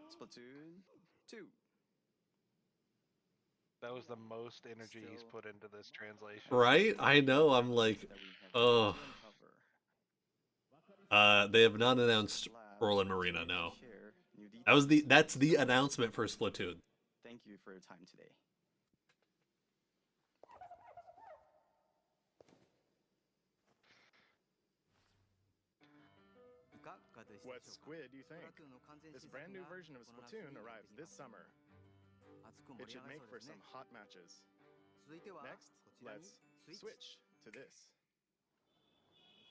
Splatoon 2. That was the most energy he's put into this translation. Right? I know, I'm like, That we have oh. yet to uncover. They have not announced Lab Pearl and to Marina, no. share new details. That's the announcement for Splatoon. Thank you for your time today. What squid do you think? This brand new version of Splatoon arrives this summer. It should make for some hot matches. Next, let's switch to this.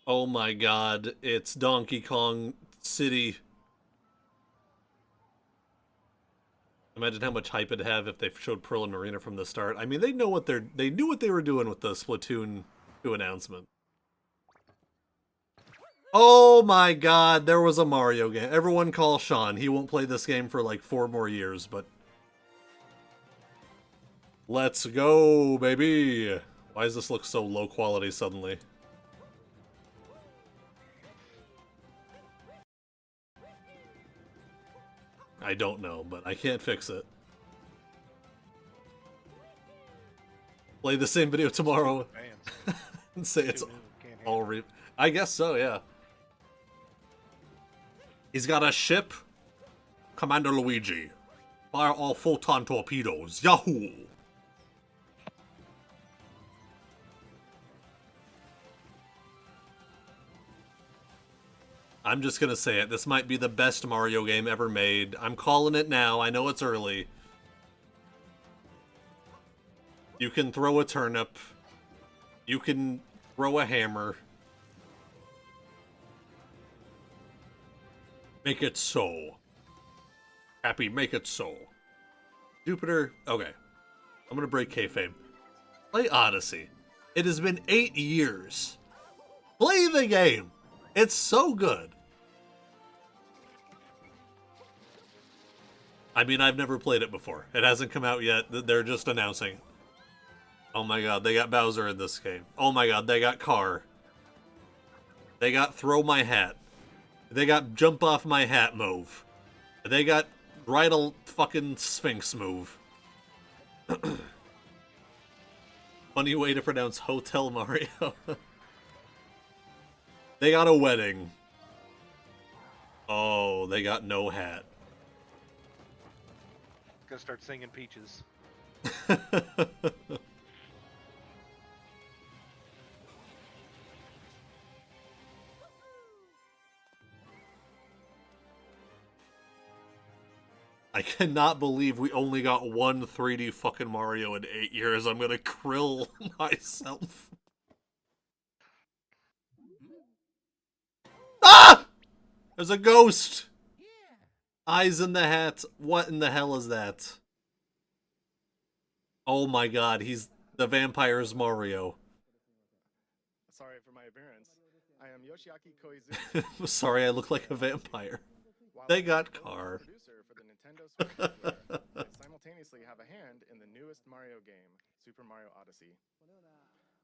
Oh my god, it's Donkey Kong City. Imagine how much hype it'd have if they showed Pearl and Marina from the start. I mean, they knew what they were doing with the Splatoon 2 announcement. Oh my god, there was a Mario game. Everyone call Sean. He won't play this game for like 4 more years, but... Let's go, baby! Why does this look so low quality suddenly? I don't know, but I can't fix it. Play the same video tomorrow Fans. and say it's Too new, can't all handle it. I guess so, yeah. He's got a ship. Commander Luigi. Fire all photon torpedoes. Yahoo! I'm just gonna say it. This might be the best Mario game ever made. I'm calling it now. I know it's early. You can throw a turnip. You can throw a hammer. Make it so. Happy, make it so. Jupiter, okay. I'm gonna break kayfabe. Play Odyssey. It has been 8 years. Play the game. It's so good. I mean, I've never played it before. It hasn't come out yet. They're just announcing. Oh my god, they got Bowser in this game. Oh my god, they got Car. They got Throw My Hat. They got Jump Off My Hat move. They got Ride a fucking Sphinx move. Funny way to pronounce Hotel Mario. They got a wedding. Oh, they got no hat. Gonna start singing Peaches. I cannot believe we only got one 3D fucking Mario in 8 years. I'm gonna krill myself. Ah! There's a ghost! Eyes in the hat. What in the hell is that? Oh my god, he's the vampire's Mario. Sorry for my appearance. I am Yoshiaki Koizumi. Sorry, I look like a vampire. While They I'm got the Car. producer for the Nintendo Switch hardware, I simultaneously have a hand in the newest Mario game, Super Mario Odyssey.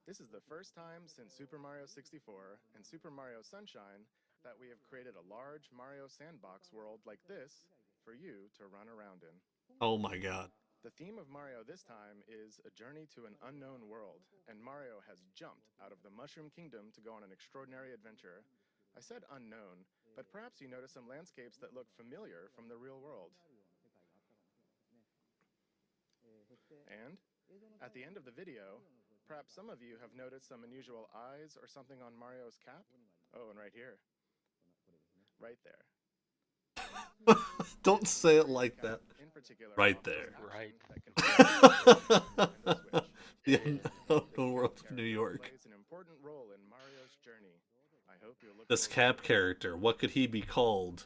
This is the first time since Super Mario 64 and Super Mario Sunshine that we have created a large Mario sandbox world like this for you to run around in. Oh my god. The theme of Mario this time is a journey to an unknown world, and Mario has jumped out of the Mushroom Kingdom to go on an extraordinary adventure. I said unknown, but perhaps you notice some landscapes that look familiar from the real world. And at the end of the video, perhaps some of you have noticed some unusual eyes or something on Mario's cap. Oh, and right here. Right there. Don't say it like that. In particular, Right there. Right. The unknown world of New York. Plays an important role in Mario's journey. I hope you'll look This forward Cap character, what could he be called? to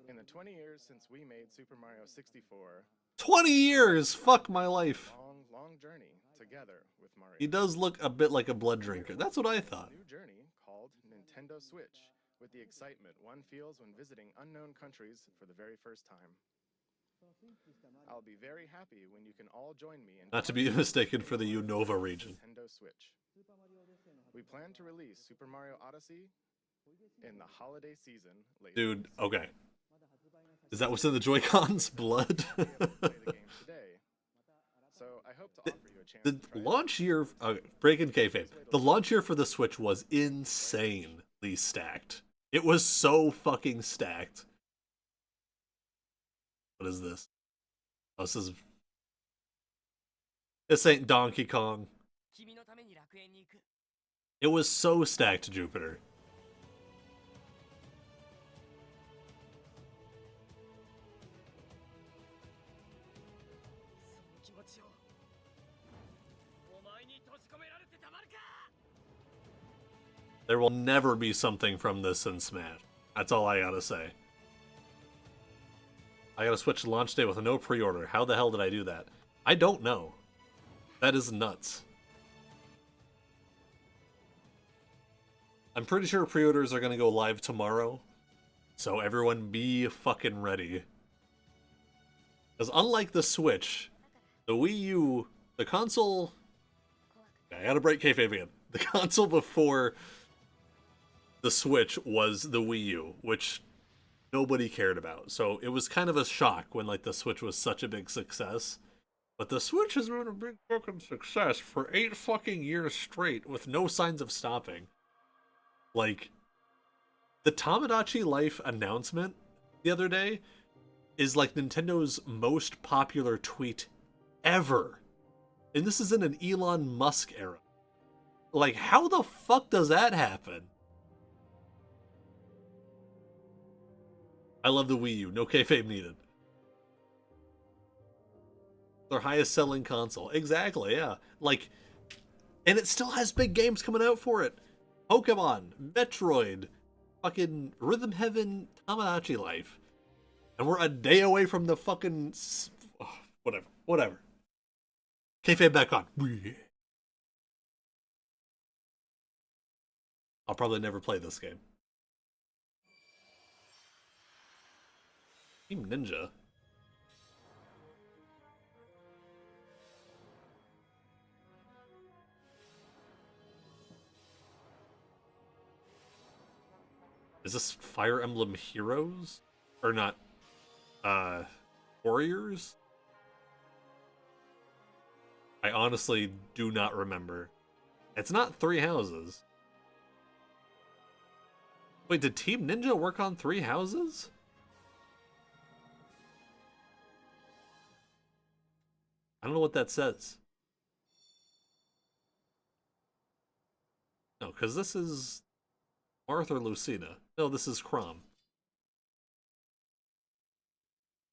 it. In the 20 years since we made Super Mario 64, 20 years! Fuck my life. long journey together with Mario. He does look a bit like a blood drinker. That's what I thought. A new journey called Nintendo Switch, with the excitement one feels when visiting unknown countries for the very first time. I'll be very happy when you can all join me in Not to be mistaken for the Unova region. Nintendo Switch. We plan to release Super Mario Odyssey in the holiday season later. Dude, okay. Is that what's in the Joy-Cons? Blood? Play the game today. So I hope to offer you a chance The to try it. launch year... Okay, breaking kayfabe. The launch year for the Switch was insanely stacked. It was so fucking stacked. What is this? Oh, this ain't Donkey Kong. It was so stacked, Jupiter. There will never be something from this in Smash. That's all I gotta say. I gotta switch to launch day with no pre-order. How the hell did I do that? I don't know. That is nuts. I'm pretty sure pre-orders are gonna go live tomorrow. So everyone be fucking ready. Because unlike the Switch, the Wii U, the console... I gotta break kayfabe again. The console before the Switch was the Wii U, which nobody cared about. So it was kind of a shock when like the Switch was such a big success. But the Switch has been a big fucking success for 8 fucking years straight with no signs of stopping. Like, the Tamagotchi Life announcement the other day is like Nintendo's most popular tweet ever. And this is in an Elon Musk era. Like, how the fuck does that happen? I love the Wii U. No kayfabe needed. Their highest selling console. Exactly, yeah. Like, and it still has big games coming out for it. Pokemon, Metroid, fucking Rhythm Heaven, Tamagotchi Life. And we're a day away from the fucking... Whatever. Kayfabe back on. I'll probably never play this game. Team Ninja. Is this Fire Emblem Heroes? Or not? Warriors? I honestly do not remember. It's not Three Houses. Wait, did Team Ninja work on Three Houses? I don't know what that says. No, because this is Marth or Lucina. No, this is Crom.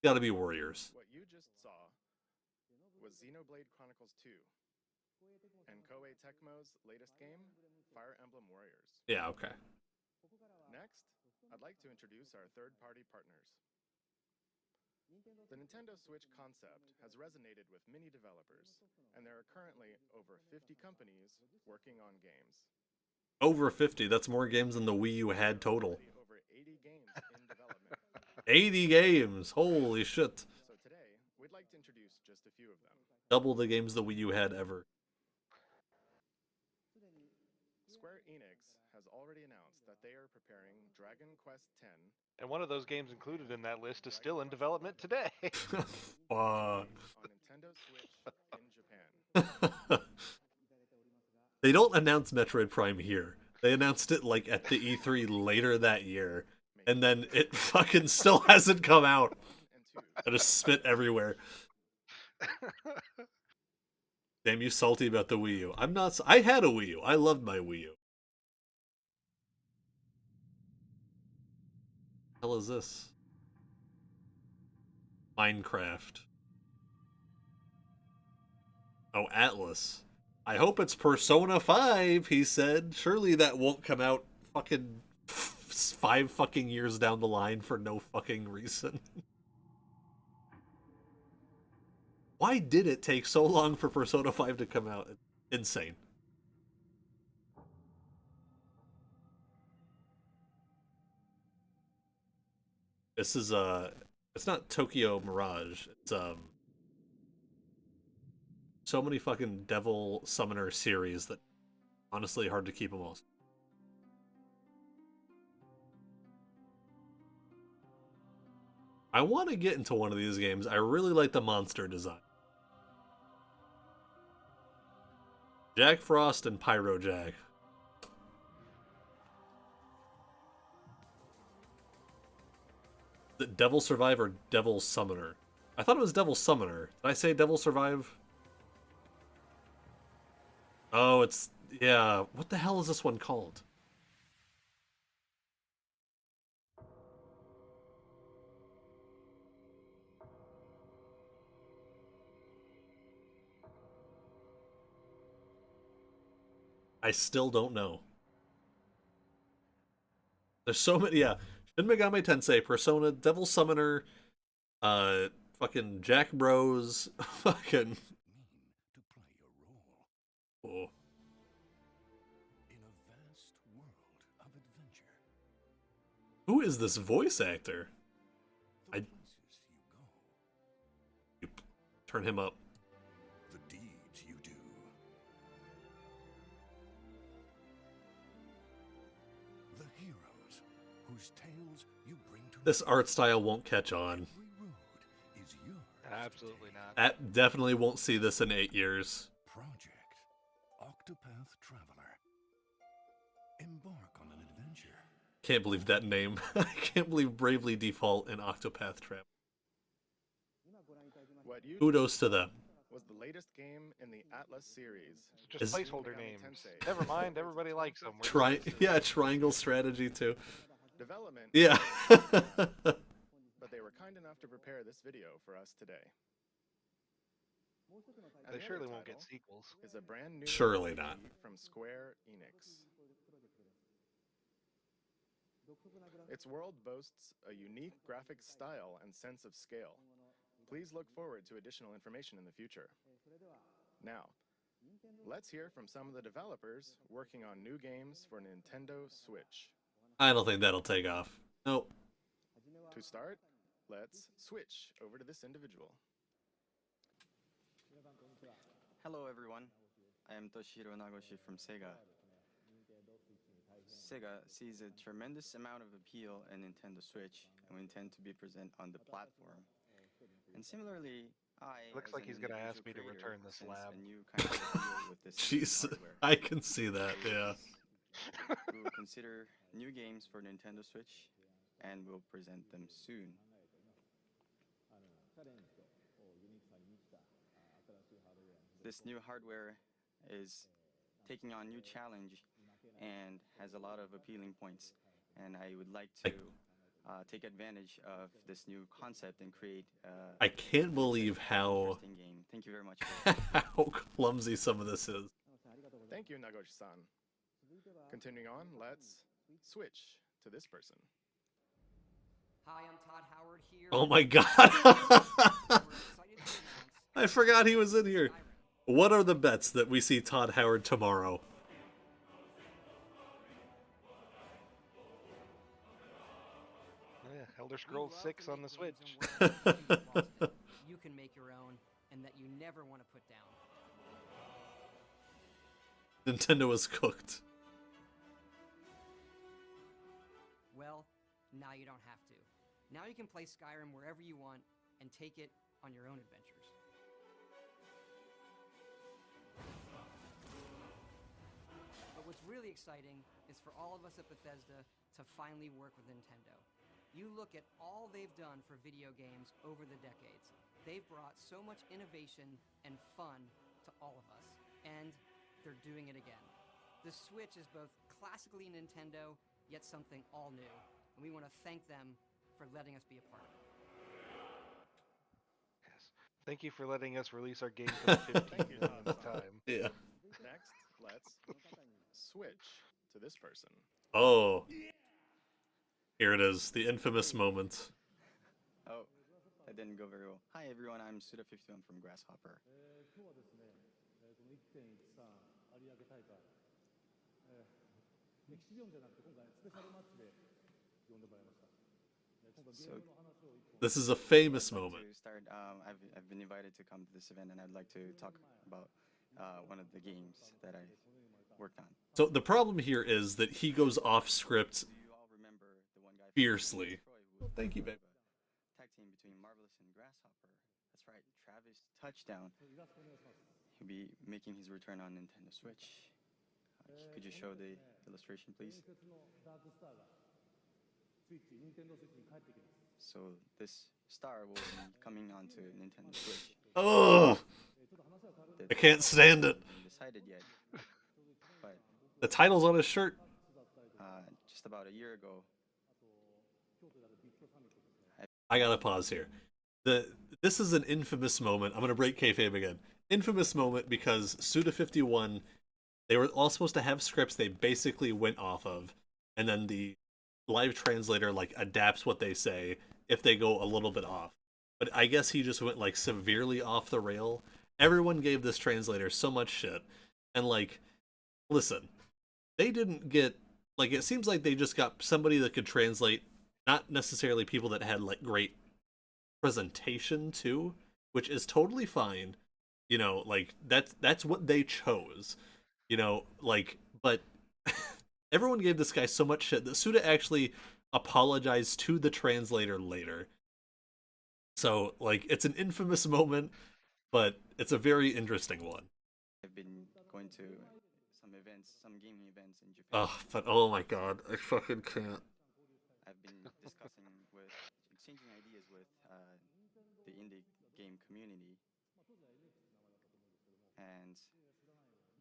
Gotta be Warriors. What you just saw was Xenoblade Chronicles 2 and Koei Tecmo's latest game, Fire Emblem Warriors. Yeah, okay. Next, I'd like to introduce our third-party partners. The Nintendo Switch concept has resonated with many developers, and there are currently over 50 companies working on games. Over 50, that's more games than the Wii U had total. Over 80 games in development. 80 games! Holy shit. So today, we'd like to introduce just a few of them. Double the games the Wii U had ever. Square Enix has already announced that they are preparing Dragon Quest X. And one of those games included in that list is still in development today. Fuck. On Nintendo Switch in Japan. They don't announce Metroid Prime here. They announced it like at the E3 later that year. And then it fucking still hasn't come out. I just spit everywhere. Damn, you salty about the Wii U. I'm not. I had a Wii U. I loved my Wii U. What the hell is this? Minecraft. Oh, Atlas. I hope it's Persona 5, he said. Surely that won't come out fucking 5 fucking years down the line for no fucking reason. Why did it take so long for Persona 5 to come out? Insane. This is it's not Tokyo Mirage. It's so many fucking Devil Summoner series that honestly hard to keep them all. I want to get into one of these games. I really like the monster design. Jack Frost and Pyro Jack. The Devil Survive or Devil Summoner? I thought it was Devil Summoner. Did I say Devil Survive? Oh, it's... yeah. What the hell is this one called? I still don't know. There's so many, yeah. Shin Megami Tensei, Persona, Devil Summoner, fucking Jack Bros, fucking... Oh. Who is this voice actor? You turn him up. The deeds you do. The heroes whose tales you bring to This art style won't catch on. is yours. Absolutely not. That definitely won't see this in 8 years. Project Octopath Traveler. Embark on an adventure. Can't believe that name. I can't believe Bravely Default and Octopath Traveler. What you Kudos to them. was the latest game in the Atlas series. It's just Is- placeholder Megami names. Tensei. Never mind, everybody likes them. We're Yeah, triangle strategy too. Development, Yeah. but they were kind enough to prepare this video for us today. And They the surely other won't get title sequels. is a brand new Surely RPG not. from Square Enix. Its world boasts a unique graphic style and sense of scale. Please look forward to additional information in the future. Now, let's hear from some of the developers working on new games for Nintendo Switch. I don't think that'll take off. Nope. To start, let's switch over to this individual. Hello everyone, I am Toshiro Nagoshi from Sega. Sega sees a tremendous amount of appeal in Nintendo Switch, and we intend to be present on the platform. And similarly, Looks like he's gonna ask me to return this lab. A new kind of appeal with this Jeez, hardware. I can see that, yeah. We will consider new games for Nintendo Switch, and we'll present them soon. This new hardware is taking on new challenge and has a lot of appealing points, and I would like to take advantage of this new concept and create I can't believe how interesting game. Thank you very much. how clumsy some of this is. Thank you, Nagoshi-san. Continuing on, let's switch to this person. Hi, I'm Todd Howard here. Oh my god. I forgot he was in here. What are the bets that we see Todd Howard tomorrow? Yeah, Elder Scrolls 6 on the Switch. You can make your own, and that you never want to put down. Nintendo is cooked. Well, now you don't have to. Now you can play Skyrim wherever you want and take it on your own adventures. But what's really exciting is for all of us at Bethesda to finally work with Nintendo. You look at all they've done for video games over the decades. They've brought so much innovation and fun to all of us, and they're doing it again. The Switch is both classically Nintendo, yet something all new, and we want to thank them for letting us be a part of it. Yes. Thank you for letting us release our game for the 15th millionth time. Yeah. Next, let's switch to this person. Oh. Here it is, the infamous moment. Oh, that didn't go very well. Hi everyone, I'm Suda51 from Grasshopper. So, This is a famous moment. to start, I've been invited to come to this event, and I'd like to talk about one of the games that I worked on. So the problem here is that he goes off script Do you all remember the one guy from fiercely. Troy who was Thank you, part babe. of a tag team between Marvelous and Grasshopper? That's right, Travis Touchdown. He'll be making his return on Nintendo Switch. Could you show the illustration, please? So this star will be coming onto Nintendo Switch. Ugh! I can't stand it. Decided yet, but The title's on his shirt. just about a year ago, I gotta pause here. This is an infamous moment. I'm gonna break kayfabe again. Infamous moment because Suda51, they were all supposed to have scripts they basically went off of, and then the live translator like adapts what they say if they go a little bit off. But I guess he just went like severely off the rail. Everyone gave this translator so much shit, and like, listen, they didn't get like it seems like they just got somebody that could translate, not necessarily people that had like great presentation too, which is totally fine. You know, like that's what they chose. You know, like, but everyone gave this guy so much shit that Suda actually apologized to the translator later. So, like, it's an infamous moment, but it's a very interesting one. I've been going to some events, some gaming events in Japan. Oh, but oh my god, I fucking can't. I've been exchanging ideas with the indie game community, and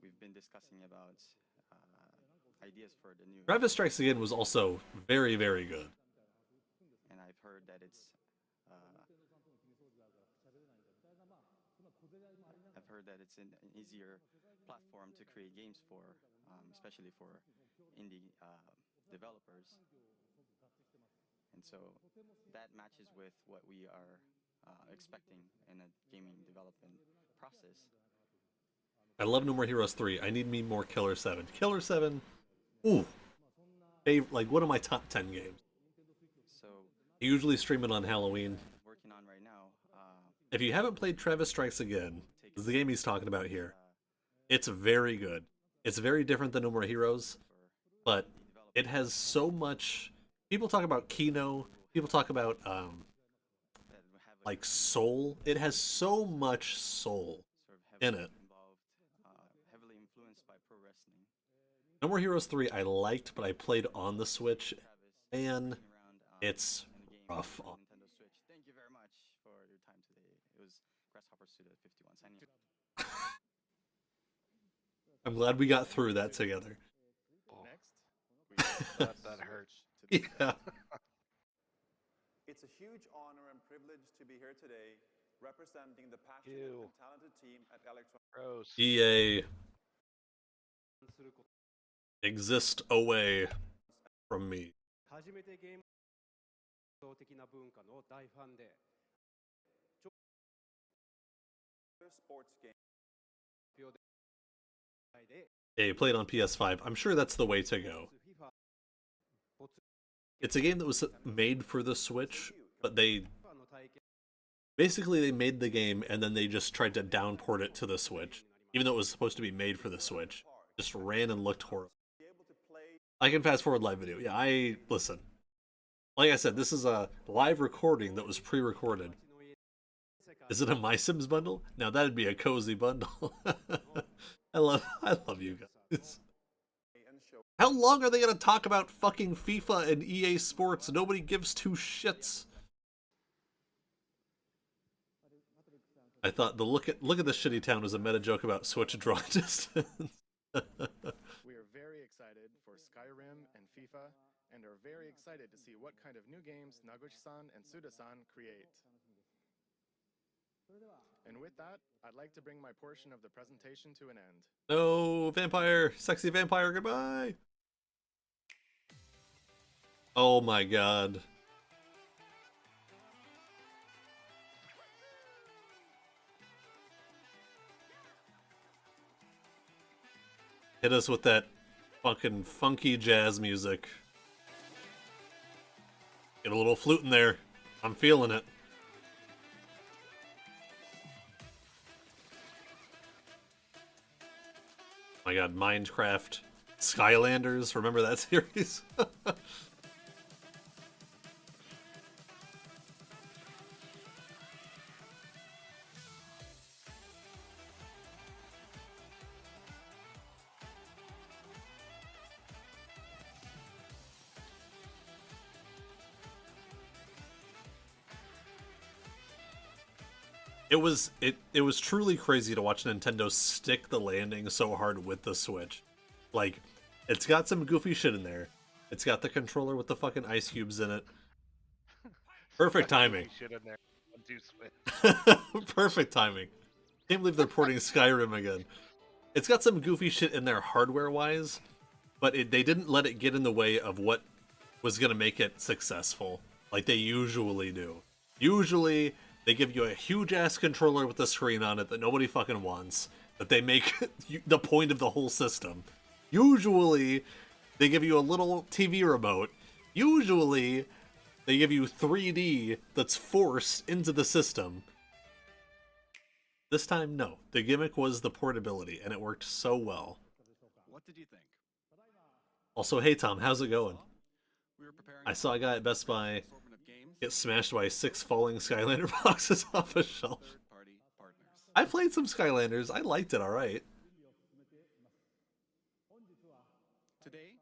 we've been discussing about ideas for the new. Travis Strikes Again was also very, very good. And I've heard that it's. I've heard that it's an easier platform to create games for, especially for indie developers. And so that matches with what we are expecting in a gaming development process. I love No More Heroes 3. I need me more Killer 7. Killer 7, ooh, like one of my top 10 games. So I usually stream it on Halloween. working on right now. If you haven't played Travis Strikes Again, this is the game he's talking about here. It's very good. It's very different than No More Heroes, but it has so much. People talk about Kino. People talk about like soul. It has so much soul in it. Heavily influenced by pro wrestling. No More Heroes 3 I liked, but I played on the Switch. Man, it's rough. Nintendo Switch. Thank you very much for your time today. It was Grasshopper Suit at 51 signing. I'm glad we got through that together. Next, that hurts. Yeah. It's a huge honor and privilege to be here today representing the passionate Ew. and talented team at Electronic. Gross. EA, exist away from me. Sports game. Yeah, you play it on PS5. I'm sure that's the way to go. It's a game that was made for the Switch, but they made the game and then they just tried to downport it to the Switch, even though it was supposed to be made for the Switch. Just ran and looked horrible. I can fast forward live video. Yeah, listen. Like I said, this is a live recording that was pre-recorded. Is it a My Sims bundle? Now that'd be a cozy bundle. I love you guys. How long are they gonna talk about fucking FIFA and EA Sports? Nobody gives two shits. I thought the look at this shitty town was a meta joke about Switch draw distance. We are very excited for Skyrim and FIFA, and are very excited to see what kind of new games Nagoshi-san and Suda-san create. And with that, I'd like to bring my portion of the presentation to an end. No, vampire, sexy vampire, goodbye. Oh my god. Hit us with that fucking funky jazz music. Get a little flute in there. I'm feeling it. Oh my god, Minecraft. Skylanders, remember that series? It was truly crazy to watch Nintendo stick the landing so hard with the Switch. Like, it's got some goofy shit in there. It's got the controller with the fucking ice cubes in it. Perfect timing. Shit in there. Switch. Perfect timing. Can't believe they're porting Skyrim again. It's got some goofy shit in there hardware-wise, but they didn't let it get in the way of what was going to make it successful, like they usually do. Usually, they give you a huge-ass controller with a screen on it that nobody fucking wants, that they make the point of the whole system. Usually, they give you a little TV remote. Usually, they give you 3D that's forced into the system. This time, no. The gimmick was the portability, and it worked so well. What did you think? Also, hey Tom, how's it going? We were preparing I saw a guy at Best Buy assortment of games, get smashed by 6 falling Skylander boxes off a shelf. third-party partners. I played some Skylanders. I liked it alright. Today,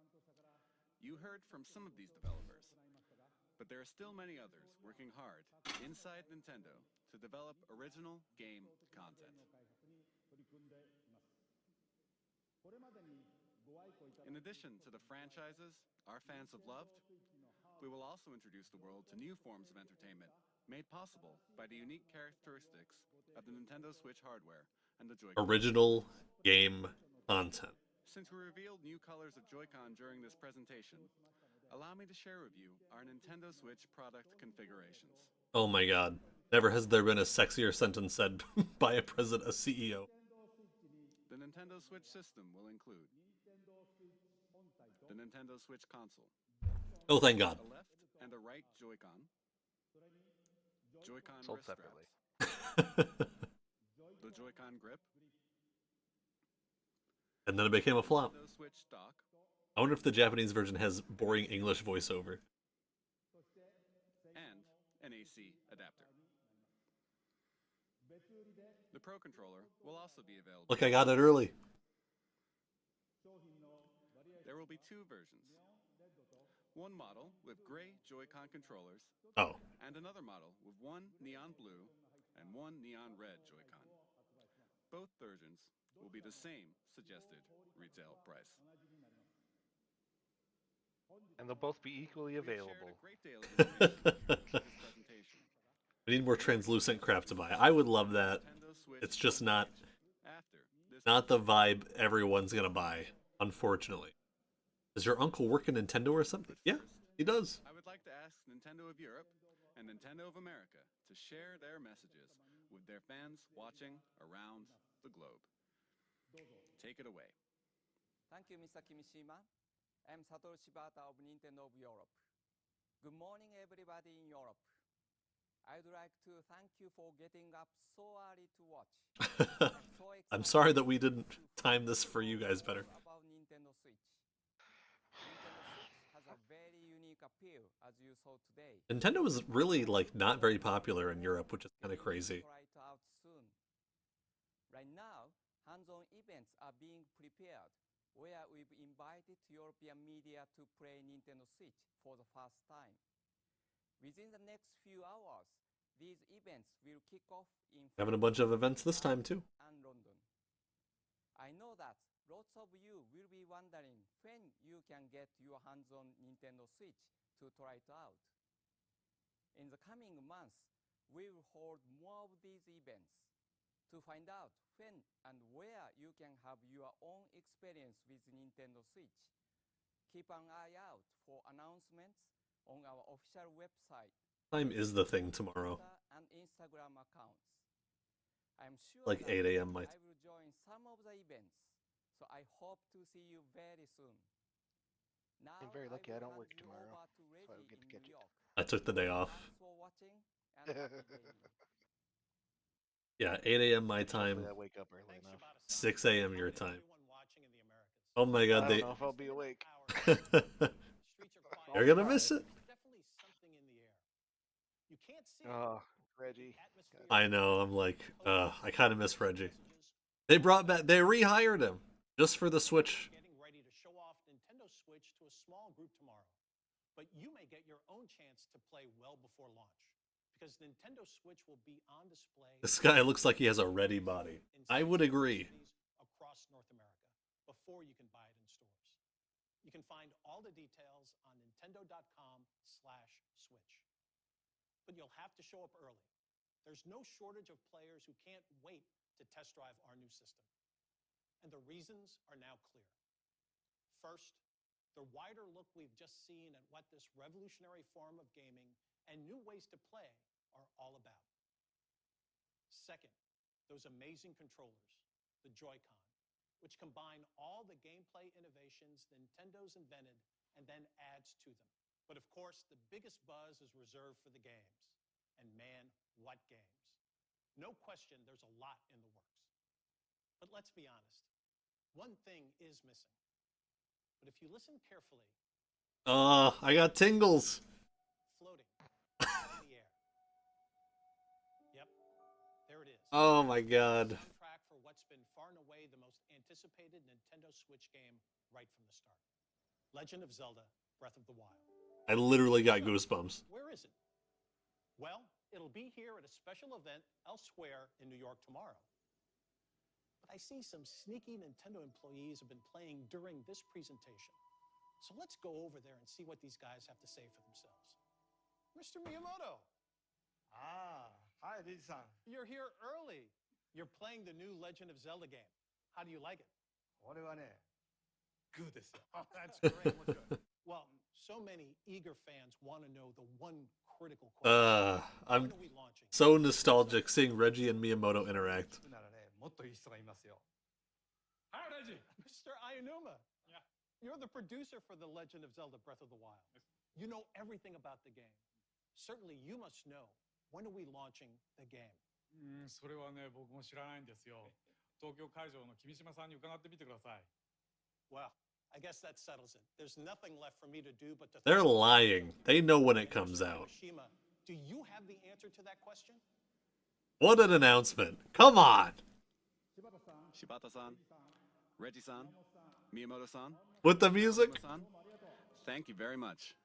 you heard from some of these developers, but there are still many others working hard inside Nintendo to develop original game content. In addition to the franchises our fans have loved, we will also introduce the world to new forms of entertainment made possible by the unique characteristics of the Nintendo Switch hardware and the Joy-Con. Original game content. Since we revealed new colors of Joy-Con during this presentation, allow me to share with you our Nintendo Switch product configurations. Oh my god. Never has there been a sexier sentence said by a president, a CEO. The Nintendo Switch system will include the Nintendo Switch console. Oh, thank God. A left and a right Joy-Con. Joy-Con Sold wrist separately. straps. The Joy-Con grip. And then it became a flop. Nintendo Switch dock. I wonder if the Japanese version has boring English voiceover. And an AC adapter. The Pro Controller will also be available. Look, I got it early. There will be two versions. One model with gray Joy-Con controllers. Oh. And another model with one neon blue and one neon red Joy-Con. Both versions will be the same suggested retail price. And they'll both be equally available. We need more translucent crap to buy. I would love that. It's just not the vibe everyone's gonna buy, unfortunately. Does your uncle work in Nintendo or something? Yeah, he does. I would like to ask Nintendo of Europe and Nintendo of America to share their messages with their fans watching around the globe. Take it away. Thank you, Mr. Kimishima. I'm Satoru Shibata of Nintendo of Europe. Good morning, everybody in Europe. I'd like to thank you for getting up so early to watch. I'm sorry that we didn't time this for you guys better. About Nintendo Switch. Nintendo Switch has a very unique appeal, as you saw today. Nintendo is really like not very popular in Europe, which is kind of crazy. Try it out soon. Right now, hands-on events are being prepared, where we've invited European media to play Nintendo Switch for the first time. Within the next few hours, these events will kick off in Having a bunch of events this time too. And London. I know that lots of you will be wondering when you can get your hands on Nintendo Switch to try it out. In the coming months, we will hold more of these events. To find out when and where you can have your own experience with Nintendo Switch, keep an eye out for announcements on our official website. Time is the thing tomorrow. And Instagram accounts. I'm sure like 8 a.m. I will join some of the events, so I hope to see you very soon. Now I'm very lucky I don't work hand you tomorrow, over to so I Reggie get to in catch New it. York. I took the day off. Thanks for watching and happy gaming. Yeah, 8 a.m. my time, Hopefully I wake up early enough. 6 a.m. your time. Oh my god, I don't know if I'll be awake. You're gonna miss it. Oh, Reggie. I know, I'm like, I kind of miss Reggie. They brought back, they rehired him just for the Switch. Getting ready to show off Nintendo Switch to a small group tomorrow. But you may get your own chance to play well before launch, because Nintendo Switch will be on display. This guy looks like he has a ready body. I would agree. Across North America before you can buy it in stores. You can find all the details on nintendo.com/switch. But you'll have to show up early. There's no shortage of players who can't wait to test drive our new system. And the reasons are now clear. First, the wider look we've just seen at what this revolutionary form of gaming and new ways to play are all about. Second, those amazing controllers, the Joy-Con, which combine all the gameplay innovations Nintendo's invented and then adds to them. But of course, the biggest buzz is reserved for the games. And man, what games. No question, there's a lot in the works. But let's be honest, one thing is missing. But if you listen carefully, I got tingles. floating in the air. Yep, there it is. Oh my god. Soundtrack for what's been far and away the most anticipated Nintendo Switch game right from the start. Legend of Zelda: Breath of the Wild. I literally got goosebumps. Where is it? Well, it'll be here at a special event elsewhere in New York tomorrow. But I see some sneaky Nintendo employees have been playing during this presentation. So let's go over there and see what these guys have to say for themselves. Mr. Miyamoto. Hi, Riji-san. You're here early. You're playing the new Legend of Zelda game. How do you like it? 俺はね、グーですよ。Oh, that's great. Well, so many eager fans want to know the one critical question. I'm When are we launching? so nostalgic seeing Reggie and Miyamoto interact. Mr. Ayanuma, you're the producer for The Legend of Zelda Breath of the Wild. You know everything about the game. Certainly you must know, when are we launching the game? それはね、僕も知らないんですよ。東京会場の君島さんに伺ってみてください。 Well, I guess that settles it. There's nothing left for me to do but to... They're lying. They know when it comes out. Do you have the answer to that question? What an announcement. Come on. Shibata-san, Reggie-san, Miyamoto-san. With the music? Thank you very much.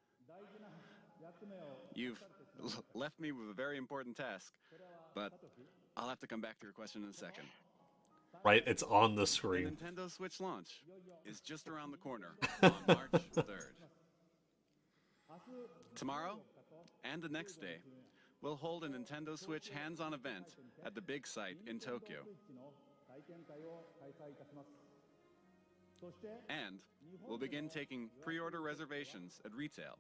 You've left me with a very important task, but I'll have to come back to your question in a second. Right, it's on the screen. The Nintendo Switch launch is just around the corner on March 3rd. Tomorrow and the next day, we'll hold a Nintendo Switch hands-on event at the big site in Tokyo. And we'll begin taking pre-order reservations at retail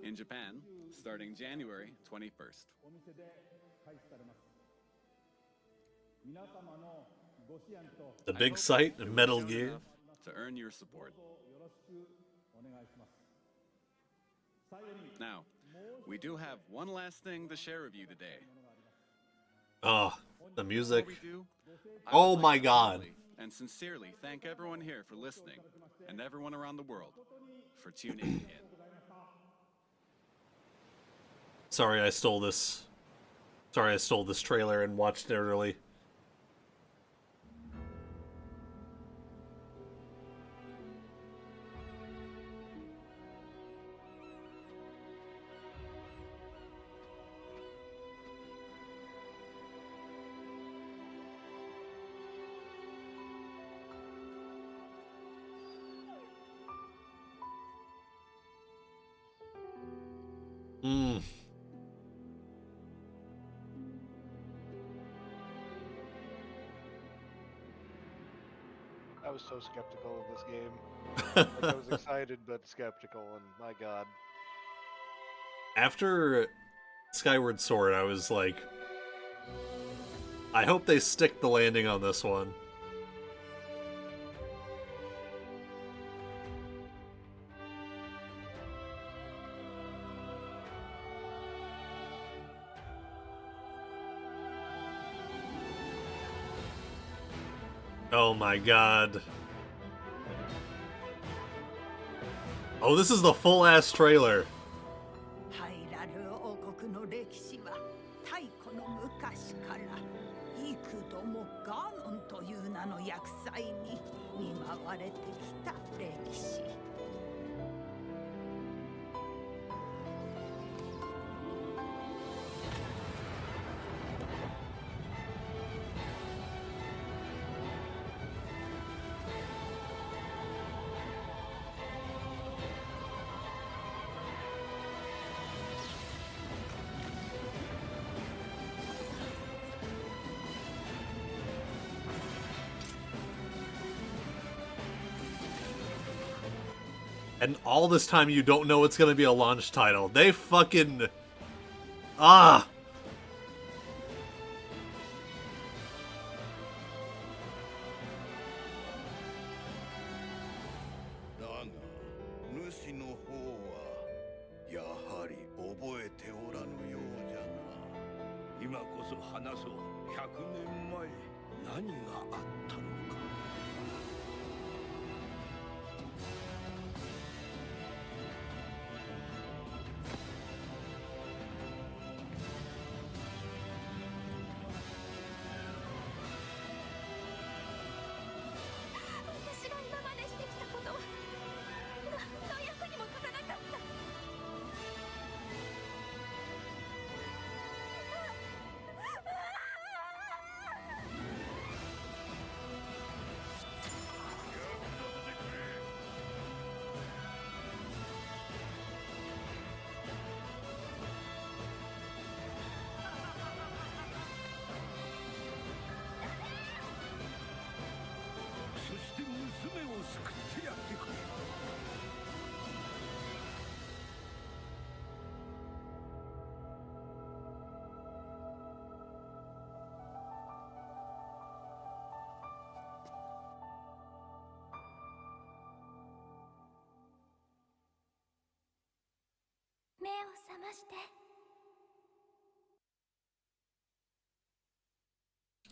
in Japan starting January 21st. The big site, Metal Gear. To earn your support. Now, we do have one last thing to share with you today. Oh, the music. Before we do, I Oh would my like to god. humbly and sincerely thank everyone here for listening, and everyone around the world for tuning in. Sorry I stole this. Sorry I stole this trailer and watched it early. I was so skeptical of this game. Like, I was excited but skeptical, and my god. After Skyward Sword, I was like, I hope they stick the landing on this one. Oh my god. Oh, this is the full-ass trailer. ハイラル王国の歴史は太古の昔から幾度もガーノンという名の厄災に見舞われてきた歴史。And all this time you don't know it's gonna be a launch title. They fucking... Ah!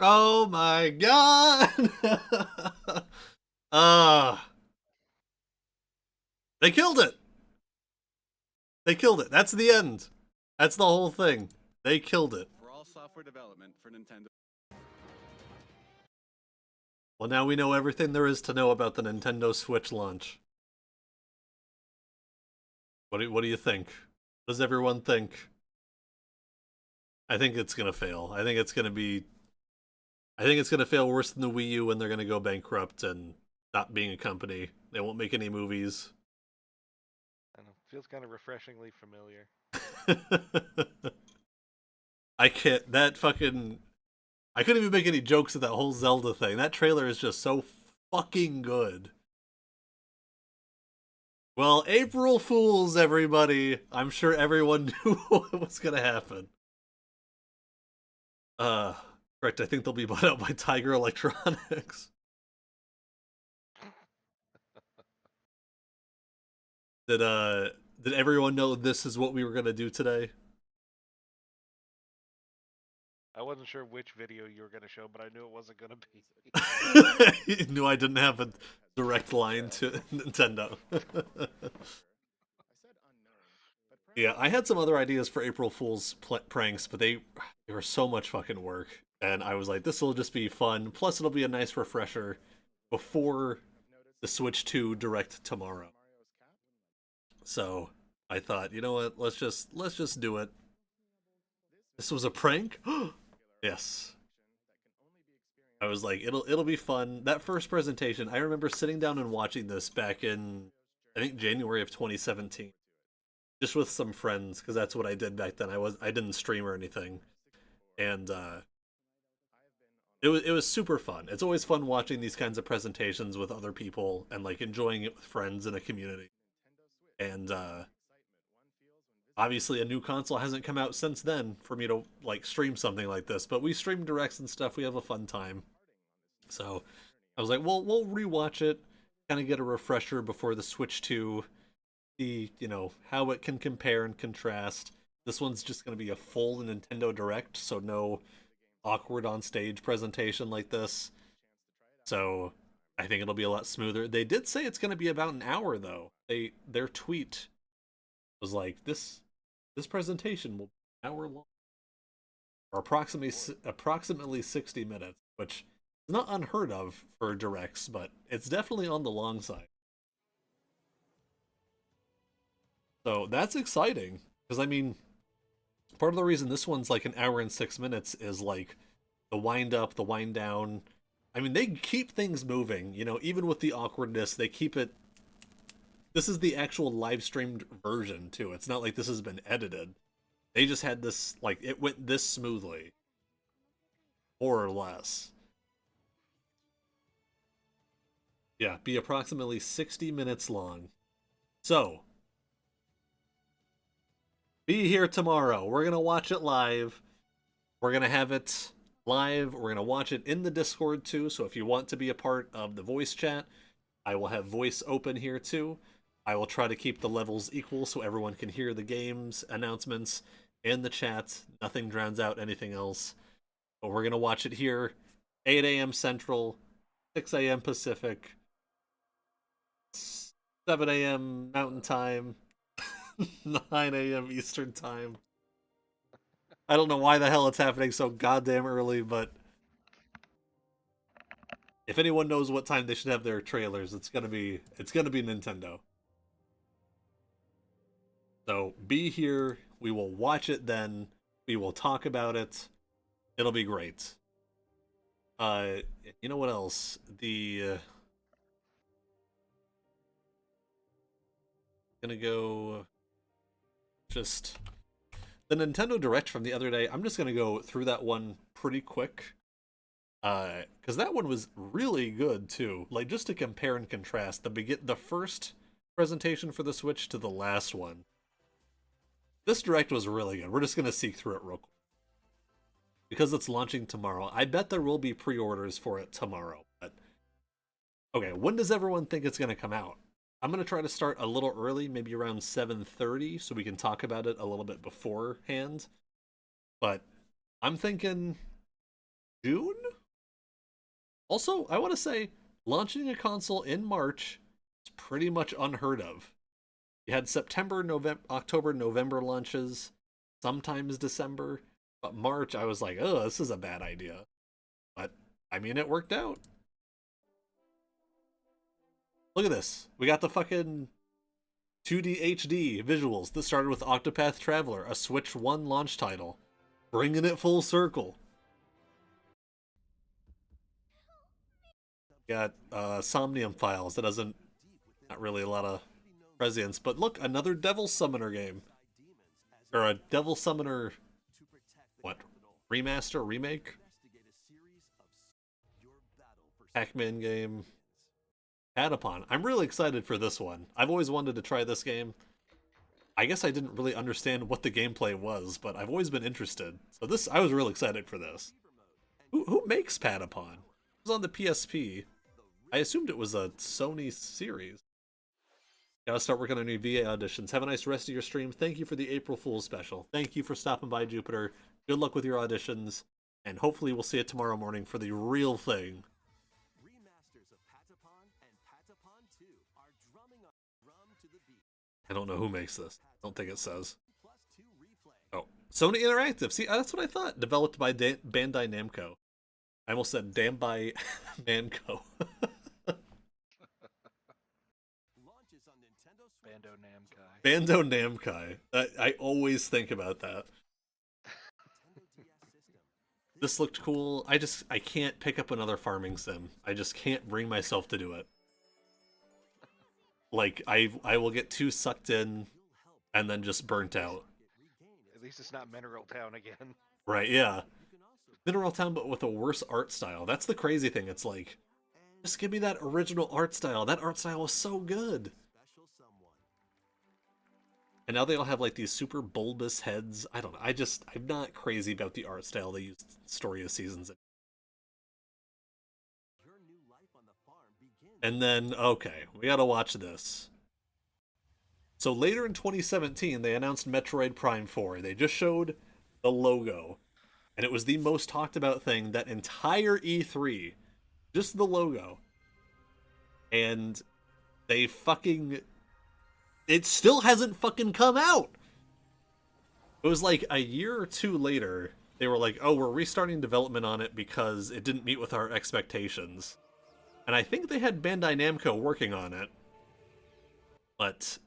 Oh my god! They killed it! They killed it. That's the end. That's the whole thing. They killed it. For all software development for Nintendo. Well, now we know everything there is to know about the Nintendo Switch launch. What do you think? What does everyone think? I think it's gonna fail. I think it's gonna fail worse than the Wii U, and they're gonna go bankrupt and stop being a company. They won't make any movies. I don't know, feels kind of refreshingly familiar. I couldn't even make any jokes at that whole Zelda thing. That trailer is just so fucking good. Well, April Fools, everybody. I'm sure everyone knew what was gonna happen. Correct, I think they'll be bought out by Tiger Electronics. Did everyone know this is what we were gonna do today? I wasn't sure which video you were going to show, but I knew it wasn't going to be. You knew I didn't have a direct line to Nintendo. Yeah, I had some other ideas for April Fool's pranks, but they were so much fucking work. And I was like, this will just be fun. Plus, it'll be a nice refresher before the Switch 2 Direct tomorrow. So I thought, you know what? Let's just do it. This was a prank? Yes. I was like, it'll be fun. That first presentation, I remember sitting down and watching this back in, I think, January of 2017. Just with some friends, because that's what I did back then. I didn't stream or anything. And it was super fun. It's always fun watching these kinds of presentations with other people and like enjoying it with friends in a community. And obviously a new console hasn't come out since then for me to like stream something like this, but we stream directs and stuff. We have a fun time. So I was like, well, we'll rewatch it, kind of get a refresher before the Switch 2, see, you know, how it can compare and contrast. This one's just going to be a full Nintendo Direct, so no awkward on stage presentation like this. So I think it'll be a lot smoother. They did say it's going to be about an hour though. Their tweet was like, this presentation will be an hour long, or approximately 60 minutes, which is not unheard of for directs, but it's definitely on the long side. So that's exciting, because I mean, part of the reason this one's like an hour and 6 minutes is like the wind up, the wind down. I mean, they keep things moving, you know, even with the awkwardness, they keep it. This is the actual live streamed version too. It's not like this has been edited. They just had this, like, it went this smoothly. More or less. Yeah, be approximately 60 minutes long. So, be here tomorrow. We're going to watch it live. We're going to have it live. We're going to watch it in the Discord too. So if you want to be a part of the voice chat, I will have voice open here too. I will try to keep the levels equal so everyone can hear the games, announcements, and the chat. Nothing drowns out anything else. But we're going to watch it here, 8 a.m. Central, 6 a.m. Pacific, 7 a.m. Mountain Time, 9 a.m. Eastern Time. I don't know why the hell it's happening so goddamn early, but if anyone knows what time they should have their trailers, it's gonna be Nintendo. So be here. We will watch it then. We will talk about it. It'll be great. You know what else? Gonna go just the Nintendo Direct from the other day. I'm just gonna go through that one pretty quick. Because that one was really good too. Like, just to compare and contrast the first presentation for the Switch to the last one. This Direct was really good. We're just gonna seek through it real quick because it's launching tomorrow. I bet there will be pre-orders for it tomorrow. But okay, when does everyone think it's gonna come out? I'm going to try to start a little early, maybe around 7:30, so we can talk about it a little bit beforehand. But I'm thinking June? Also, I want to say, launching a console in March is pretty much unheard of. You had September, November, October, November launches, sometimes December, but March, I was like, oh, this is a bad idea. But, I mean, it worked out. Look at this. We got the fucking 2D HD visuals that started with Octopath Traveler, a Switch 1 launch title. Bringing it full circle. Got Somnium Files that doesn't, not really a lot of prescience, but look, another Devil Summoner game. Or a Devil Summoner, what, remaster, remake? Pac-Man game. Patapon. I'm really excited for this one. I've always wanted to try this game. I guess I didn't really understand what the gameplay was, but I've always been interested. So this, I was real excited for this. Who makes Patapon? It was on the PSP. I assumed it was a Sony series. Gotta start working on new VA auditions. Have a nice rest of your stream. Thank you for the April Fool's special. Thank you for stopping by, Jupiter. Good luck with your auditions. And hopefully we'll see you tomorrow morning for the real thing. I don't know who makes this. I don't think it says. Oh, Sony Interactive. See, that's what I thought. Developed by Bandai Namco. I almost said damn by Namco. Bando Namkai. Bando Namkai. I always think about that. This looked cool. I can't pick up another farming sim. I just can't bring myself to do it. Like, I will get too sucked in and then just burnt out. At least it's not Mineral Town again. Right, yeah. Mineral Town, but with a worse art style. That's the crazy thing. It's like, just give me that original art style. That art style was so good. And now they all have like these super bulbous heads. I don't know. I'm not crazy about the art style they used Story of Seasons in. And then, okay, we gotta watch this. So later in 2017, they announced Metroid Prime 4. They just showed the logo. And it was the most talked about thing that entire E3. Just the logo. And they fucking... It still hasn't fucking come out! It was like a year or two later, they were like, oh, we're restarting development on it because it didn't meet with our expectations. And I think they had Bandai Namco working on it. But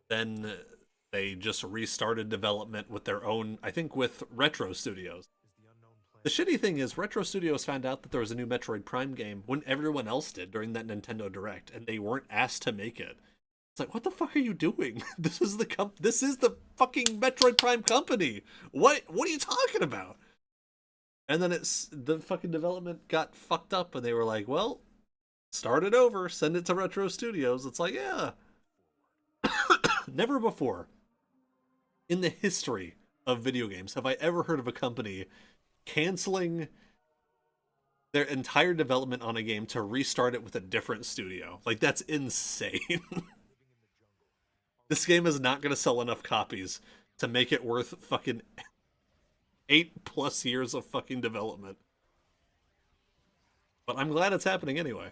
then they just restarted development with their own, I think with Retro Studios. The shitty thing is, Retro Studios found out that there was a new Metroid Prime game when everyone else did during that Nintendo Direct, and they weren't asked to make it. It's like, what the fuck are you doing? This is the fucking Metroid Prime company. What are you talking about? And then the fucking development got fucked up, and they were like, well, start it over, send it to Retro Studios. It's like, yeah. Never before in the history of video games have I ever heard of a company canceling their entire development on a game to restart it with a different studio. Like, that's insane. This game is not going to sell enough copies to make it worth fucking 8+ years of fucking development. But I'm glad it's happening anyway.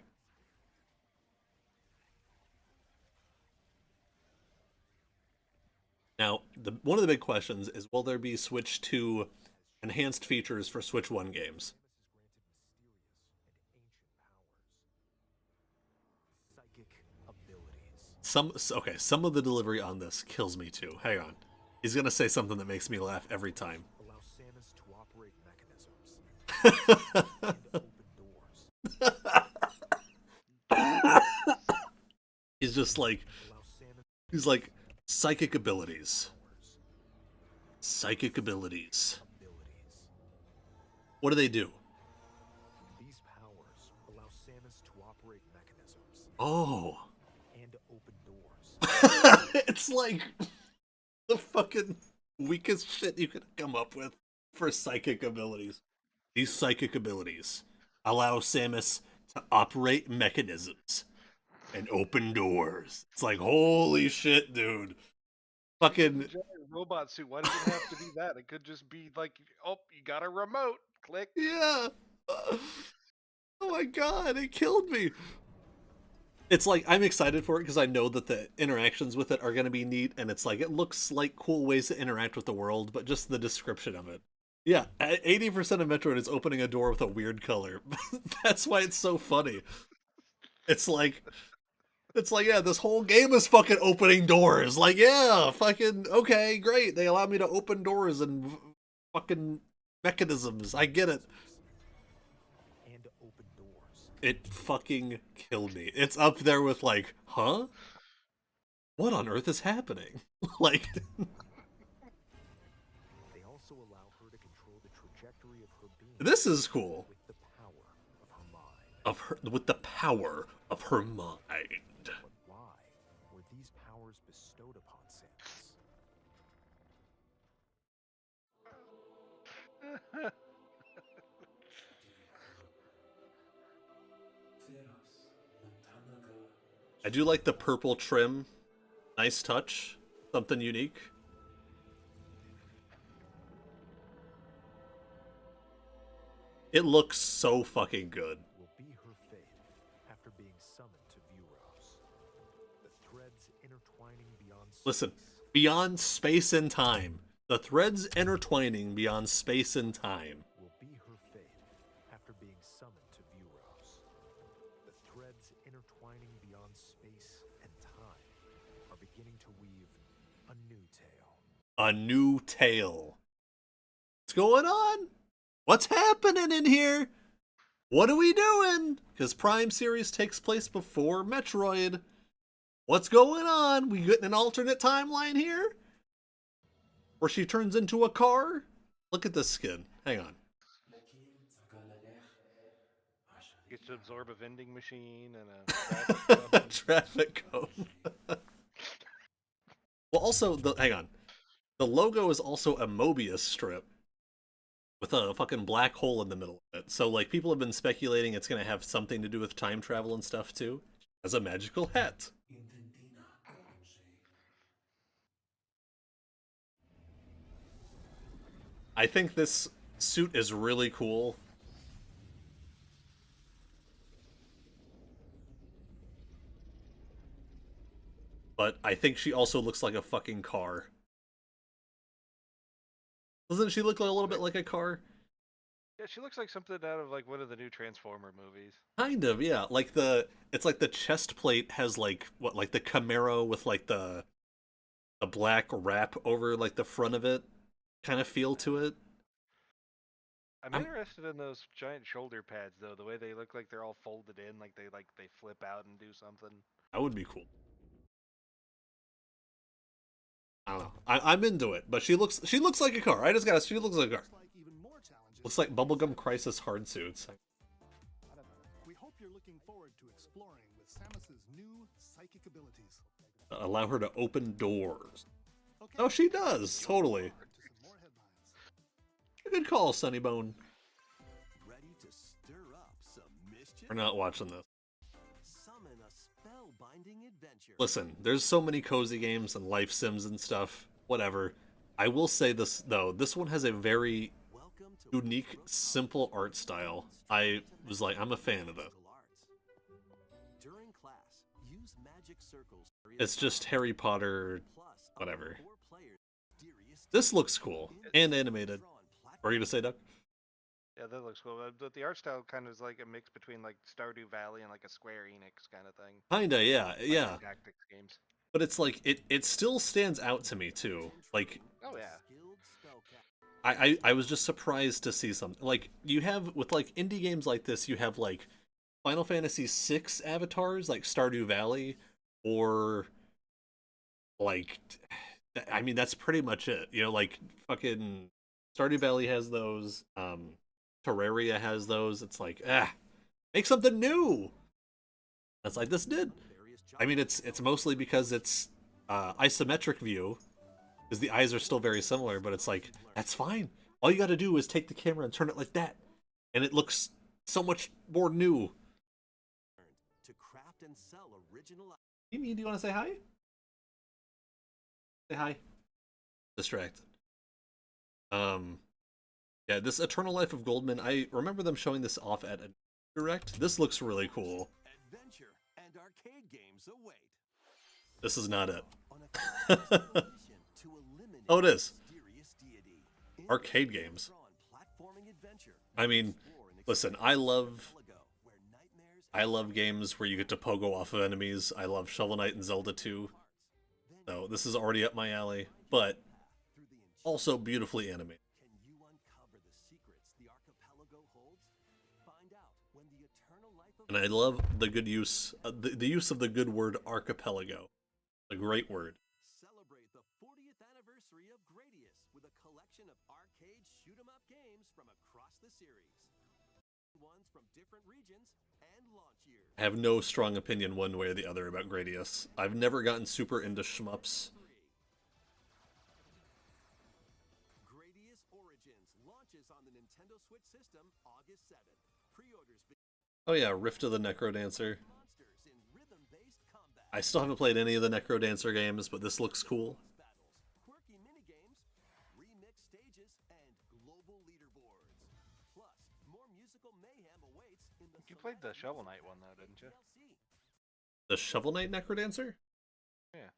Now, one of the big questions is, will there be Switch 2 enhanced features for Switch 1 games? Some of the delivery on this kills me too. Hang on. He's gonna say something that makes me laugh every time. Allow Samus to operate mechanisms. He's just like, he's like, psychic abilities. Psychic abilities. What do they do? These powers allow Samus to operate mechanisms. Oh. And open doors. It's like the fucking weakest shit you could come up with for psychic abilities. These psychic abilities allow Samus to operate mechanisms. and open doors. It's like, holy shit, dude. Fucking Giant robot suit. Why does it have to be that? It could just be like, oh, you got a remote. Click. yeah. Oh my god, it killed me. It's like, I'm excited for it because I know that the interactions with it are going to be neat, and it's like, it looks like cool ways to interact with the world, but just the description of it. Yeah, 80% of Metroid is opening a door with a weird color. That's why it's so funny. It's like, yeah, this whole game is fucking opening doors. Like, yeah, fucking, okay, great. They allow me to open doors and fucking mechanisms. I get it. It fucking killed me. It's up there with like, huh? What on earth is happening? Like, they also allow her to control the trajectory of her being. This is cool. With the power of her mind. With the power of her mind. But why were these powers bestowed upon Samus? I do like the purple trim. Nice touch. Something unique. It looks so fucking good. Will be her fate after being summoned to Vuros. The threads intertwining beyond space. Listen, beyond space and time. The threads intertwining beyond space and time. Will be her fate after being summoned to Vuros. The threads intertwining beyond space and time are beginning to weave a new tale. A new tale. What's going on? What's happening in here? What are we doing? Because Prime series takes place before Metroid. What's going on? We getting an alternate timeline here? Where she turns into a car? Look at this skin. Hang on. Gets to absorb a vending machine and a traffic cone. Well, also, hang on. The logo is also a Mobius strip with a fucking black hole in the middle of it. So, like, people have been speculating it's going to have something to do with time travel and stuff, too. As a magical hat. I think this suit is really cool. But I think she also looks like a fucking car. Doesn't she look a little bit like a car? Yeah, she looks like something out of like one of the new Transformer movies. Kind of, yeah. Like it's like the chest plate has like what, like the Camaro with like the black wrap over like the front of it, kind of feel to it. I'm interested in those giant shoulder pads though. The way they look like they're all folded in, like they flip out and do something. That would be cool. I don't know. I'm into it, but she looks like a car. She looks like a car. Looks like Bubblegum Crisis hard suits. We hope you're looking forward to exploring with Samus's new psychic abilities. Allow her to open doors. Okay. Oh, she does. Totally. Good call, Sunnybone. Ready to stir up some mischief? We're not watching this. Summon a spellbinding adventure. Listen, there's so many cozy games and life sims and stuff. Whatever. I will say this, though. This one has a very unique, simple art style. I was like, I'm a fan of it. During class, use magic circles. It's just Harry Potter, whatever. This looks cool and animated. What are you gonna say, Doug? Yeah, that looks cool. But the art style kind of is like a mix between like Stardew Valley and like a Square Enix kind of thing. Kinda, yeah, like yeah. Tactics games. But it's like it still stands out to me too. Like, oh yeah. I was just surprised to see something like you have with like indie games like this. You have like Final Fantasy VI avatars like Stardew Valley, or like, I mean that's pretty much it. You know, like fucking Stardew Valley has those. Terraria has those. It's like, make something new. That's like this did. I mean, it's mostly because it's isometric view. Because the eyes are still very similar, but it's like, that's fine. All you gotta do is take the camera and turn it like that. And it looks so much more new. To craft can sell original. Mimi, do you want to say hi? Say hi. Distracted. Yeah, this Eternal Life of Goldman, I remember them showing this off at a direct. This looks really cool. Adventure and arcade games await. This is not it. Oh, it is. Arcade games. I mean, listen, I love games where you get to pogo off of enemies. I love Shovel Knight and Zelda 2. So this is already up my alley, but also beautifully animated. And I love the good use, the use of the good word archipelago. A great word. Celebrate the 40th anniversary of Gradius with a collection of arcade shoot-'em-up games from across the series. Ones from different regions and launch years. I have no strong opinion one way or the other about Gradius. I've never gotten super into shmups. Gradius Origins launches on the Nintendo Switch system August 7th. Pre-orders. Oh yeah, Rift of the Necrodancer. I still haven't played any of the Necrodancer games, but this looks cool. Quirky minigames, remix stages, and global leaderboards. Plus, more musical mayhem awaits in the. You played the Shovel Knight one though, didn't you? The Shovel Knight Necrodancer? Yeah,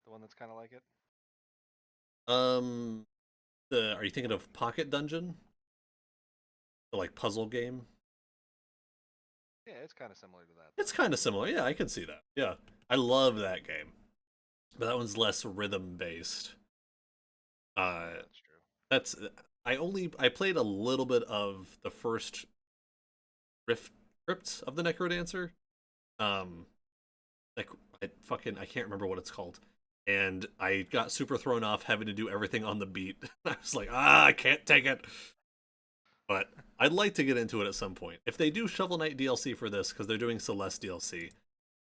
the one that's kind of like it. Are you thinking of Pocket Dungeon? The like puzzle game? Yeah, it's kind of similar to that. It's kind of similar. Yeah, I can see that. Yeah, I love that game, but that one's less rhythm based. That's true. That's I played a little bit of the first Crypt of the Necrodancer. Like I can't remember what it's called, and I got super thrown off having to do everything on the beat. I was like, I can't take it. But I'd like to get into it at some point. If they do Shovel Knight DLC for this, because they're doing Celeste DLC,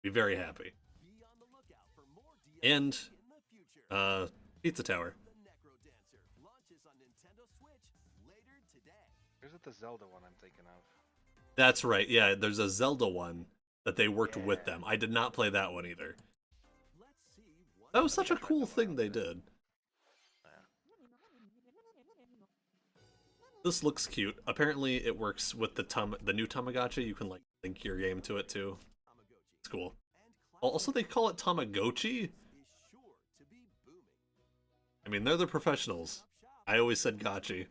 be very happy. And Pizza Tower. Or is it the Zelda one I'm thinking of? That's right. Yeah, there's a Zelda one that they worked with them. I did not play that one either. That was such a cool thing they did. This looks cute. Apparently it works with the new Tamagotchi. You can like link your game to it too. It's cool. Also, they call it Tamagotchi? I mean, they're the professionals. I always said gotchi.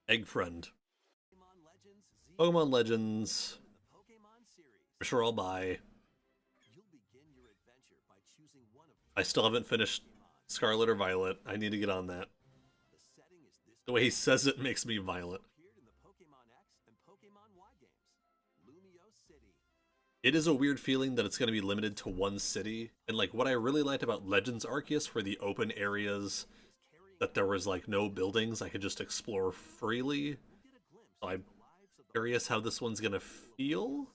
Egg Friend. Pokemon Legends. For sure I'll buy. I still haven't finished Scarlet or Violet. I need to get on that. The way he says it makes me violent. It is a weird feeling that it's going to be limited to one city. And like what I really liked about Legends Arceus were the open areas, that there was like no buildings. I could just explore freely. So I'm curious how this one's going to feel.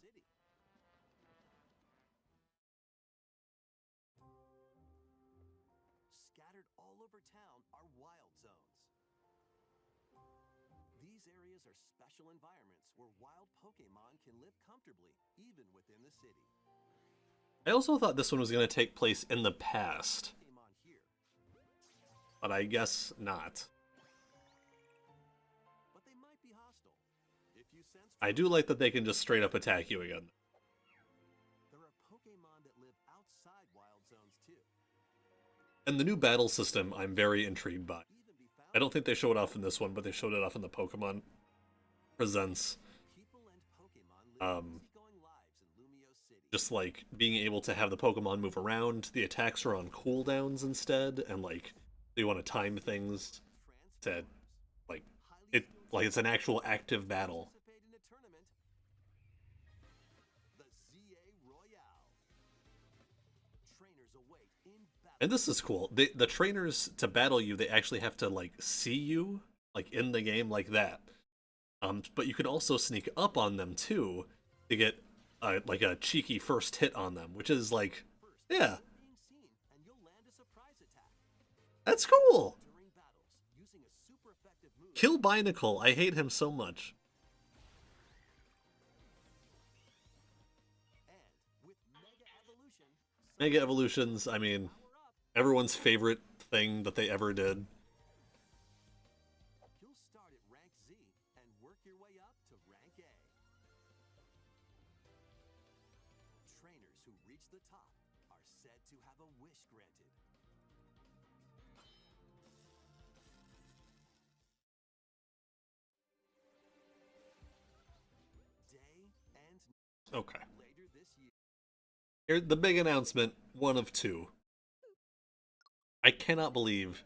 Environments where wild Pokemon can live comfortably, even within the city. I also thought this one was going to take place in the past, but I guess not. But they might be hostile. If you sense I do like that they can just straight up attack you again. There are Pokemon that live outside wild zones too. And the new battle system I'm very intrigued by. I don't think they showed it off in this one, but they showed it off in the Pokemon Presents. Just like being able to have the Pokemon move around, the attacks are on cooldowns instead, and like you want to time things to like it's an actual active battle. And this is cool. The trainers to battle you, they actually have to like see you like in the game like that. But you can also sneak up on them too to get like a cheeky first hit on them, which is like, yeah, that's cool. Kill Binacle, I hate him so much. Mega Evolutions, I mean, everyone's favorite thing that they ever did. You'll start at rank Z and work your way up to rank A. Trainers who reach the top are said to have a wish granted. Day and Okay. later this year. Here, the big announcement, one of two. I cannot believe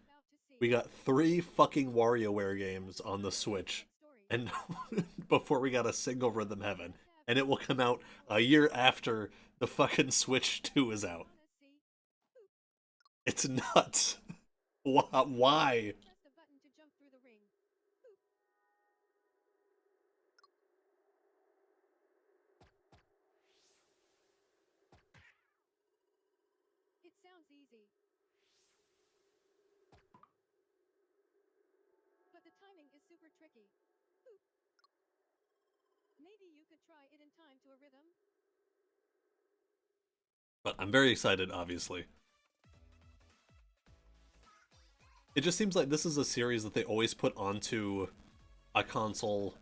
we got 3 fucking WarioWare games on the Switch, and before we got a single Rhythm Heaven, and it will come out a year after the fucking Switch 2 is out. It's nuts. Why? It sounds easy. But the timing is super tricky. Maybe you could try it in time to a rhythm. But I'm very excited, obviously. It just seems like this is a series that they always put onto a console,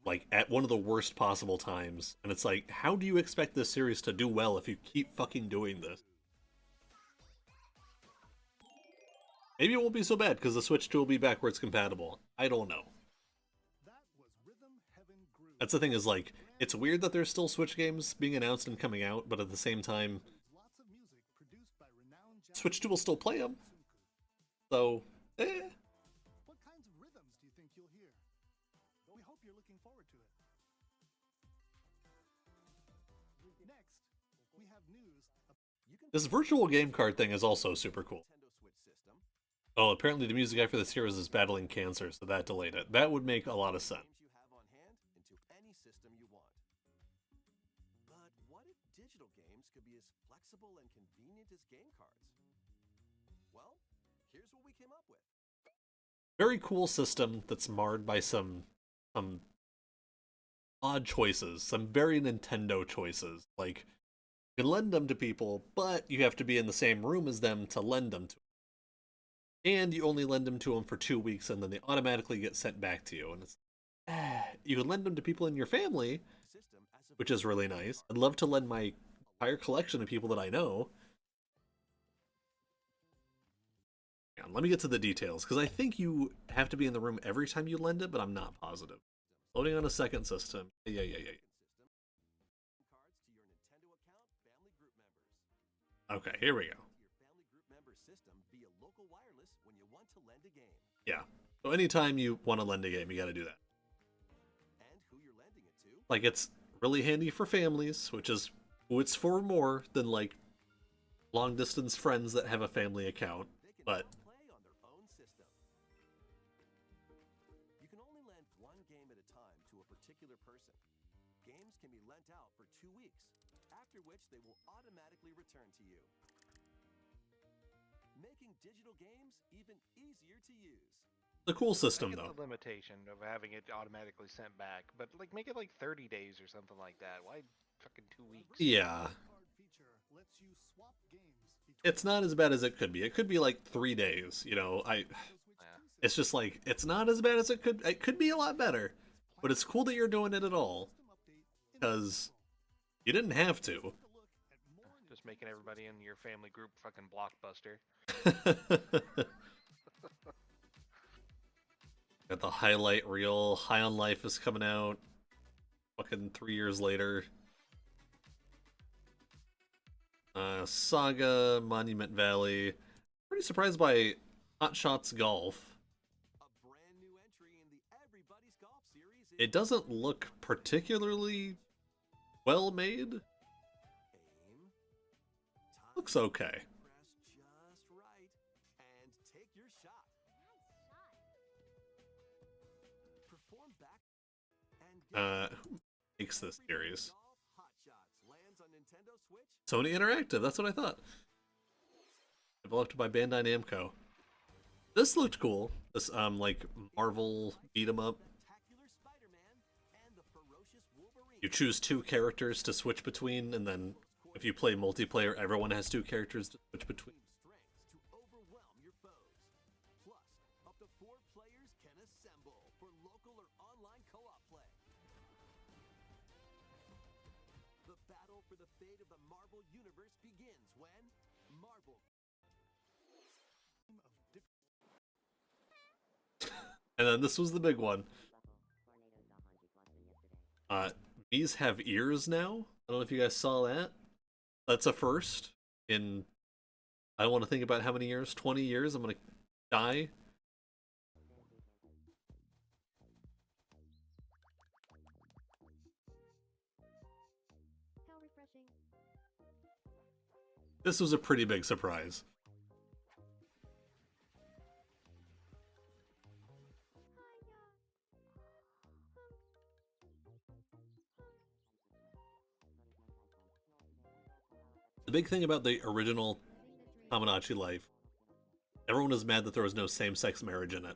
like, at one of the worst possible times. And it's like, how do you expect this series to do well if you keep fucking doing this? Maybe it won't be so bad, because the Switch 2 will be backwards compatible. I don't know. That's the thing is, like, it's weird that there's still Switch games being announced and coming out, but at the same time, Switch 2 will still play them. So, eh. What kinds of rhythms do you think you'll hear? We hope you're looking forward to it. Next, we have news. This virtual game card thing is also super cool. Oh, apparently the music guy for the series is battling cancer, so that delayed it. That would make a lot of sense. You have on hand into any system you want. But what if digital games could be as flexible and convenient as game cards? Well, here's what we came up with. Very cool system that's marred by some odd choices, some very Nintendo choices. Like, you can lend them to people, but you have to be in the same room as them to lend them to them. And you only lend them to them for 2 weeks, and then they automatically get sent back to you. And it's, you can lend them to people in your family, which is really nice. I'd love to lend my entire collection to people that I know. Hang on, let me get to the details, because I think you have to be in the room every time you lend it, but I'm not positive. Loading on a second system. Yeah. Okay, here we go. Yeah. So anytime you want to lend a game, you gotta do that. Like, it's really handy for families, which is who it's for more than, like, long-distance friends that have a family account, but... You can only lend one game at a time to a particular person. Games can be lent out for 2 weeks, after which they will automatically return to you. Making digital games even easier to use. The cool system, I get though. the limitation of having it automatically sent back, but like make it like 30 days or something like that. Why fucking 2 weeks? Yeah. It's not as bad as it could be. It could be like 3 days, you know. It's just like, it's not as bad as it could. It could be a lot better, but it's cool that you're doing it at all, because you didn't have to. Just making everybody in your family group fucking Blockbuster. Got the highlight reel. High on Life is coming out fucking 3 years later. Saga, Monument Valley. Pretty surprised by Hot Shots Golf. It doesn't look particularly well made. Looks okay. Who makes this series? Sony Interactive, that's what I thought. Developed by Bandai Namco. This looked cool. This, like, Marvel beat-em-up. You choose 2 characters to switch between, and then if you play multiplayer, everyone has 2 characters to switch between. Up to 4 players can assemble for local or online co-op play. The battle for the fate of the Marvel Universe begins when Marvel. And then this was the big one. These have ears now. I don't know if you guys saw that. That's a first in, I don't want to think about how many years, 20 years, I'm gonna die. How refreshing. This was a pretty big surprise. The big thing about the original Tamagotchi Life, everyone was mad that there was no same-sex marriage in it.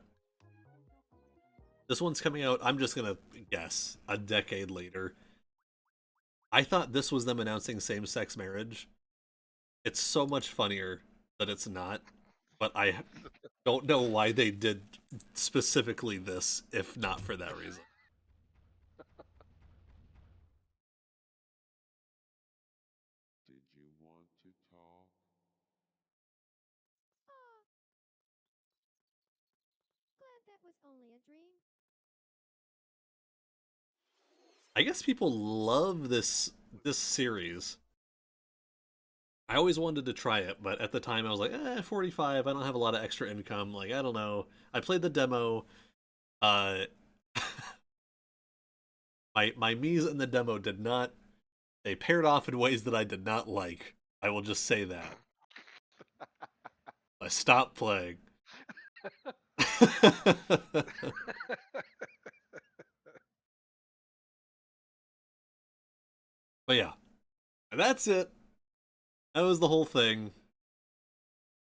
This one's coming out, I'm just gonna guess, a decade later. I thought this was them announcing same-sex marriage. It's so much funnier that it's not, but I don't know why they did specifically this, if not for that reason. Did you want to talk? Glad that was only a dream. I guess people love this series. I always wanted to try it, but at the time I was like, 45, I don't have a lot of extra income, like, I don't know. I played the demo. My Mii's in the demo did not, they paired off in ways that I did not like. I will just say that. I stopped playing. But yeah, that's it. That was the whole thing.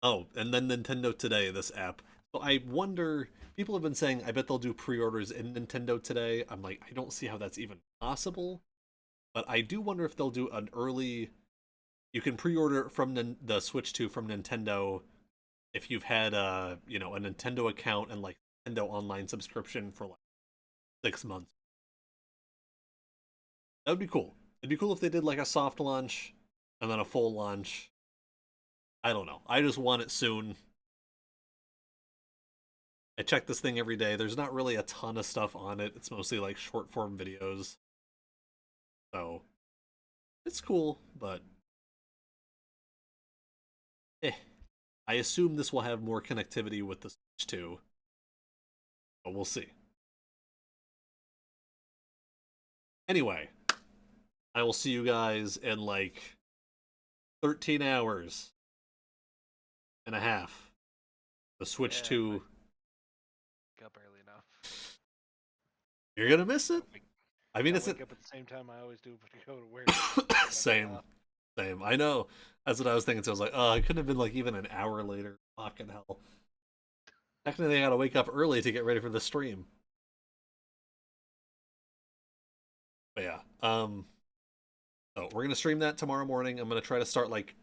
Oh, and then Nintendo Today, this app. So I wonder, people have been saying, I bet they'll do pre-orders in Nintendo Today. I'm like, I don't see how that's even possible. But I do wonder if they'll do an early, you can pre-order from the Switch 2 from Nintendo if you've had a Nintendo account and like Nintendo Online subscription for like 6 months. That would be cool. It'd be cool if they did like a soft launch and then a full launch. I don't know. I just want it soon. I check this thing every day. There's not really a ton of stuff on it. It's mostly like short form videos. So it's cool, but I assume this will have more connectivity with the Switch 2. But we'll see. Anyway, I will see you guys in like 13 hours and a half. The Switch 2. Wake up early enough. You're gonna miss it. I mean, I it's wake up at the same time I always do to go to work. Same. I know. That's what I was thinking. So I was like, oh, it couldn't have been like even an hour later. Fucking hell. Technically, I gotta wake up early to get ready for the stream. But yeah. So we're gonna stream that tomorrow morning. I'm gonna try to start like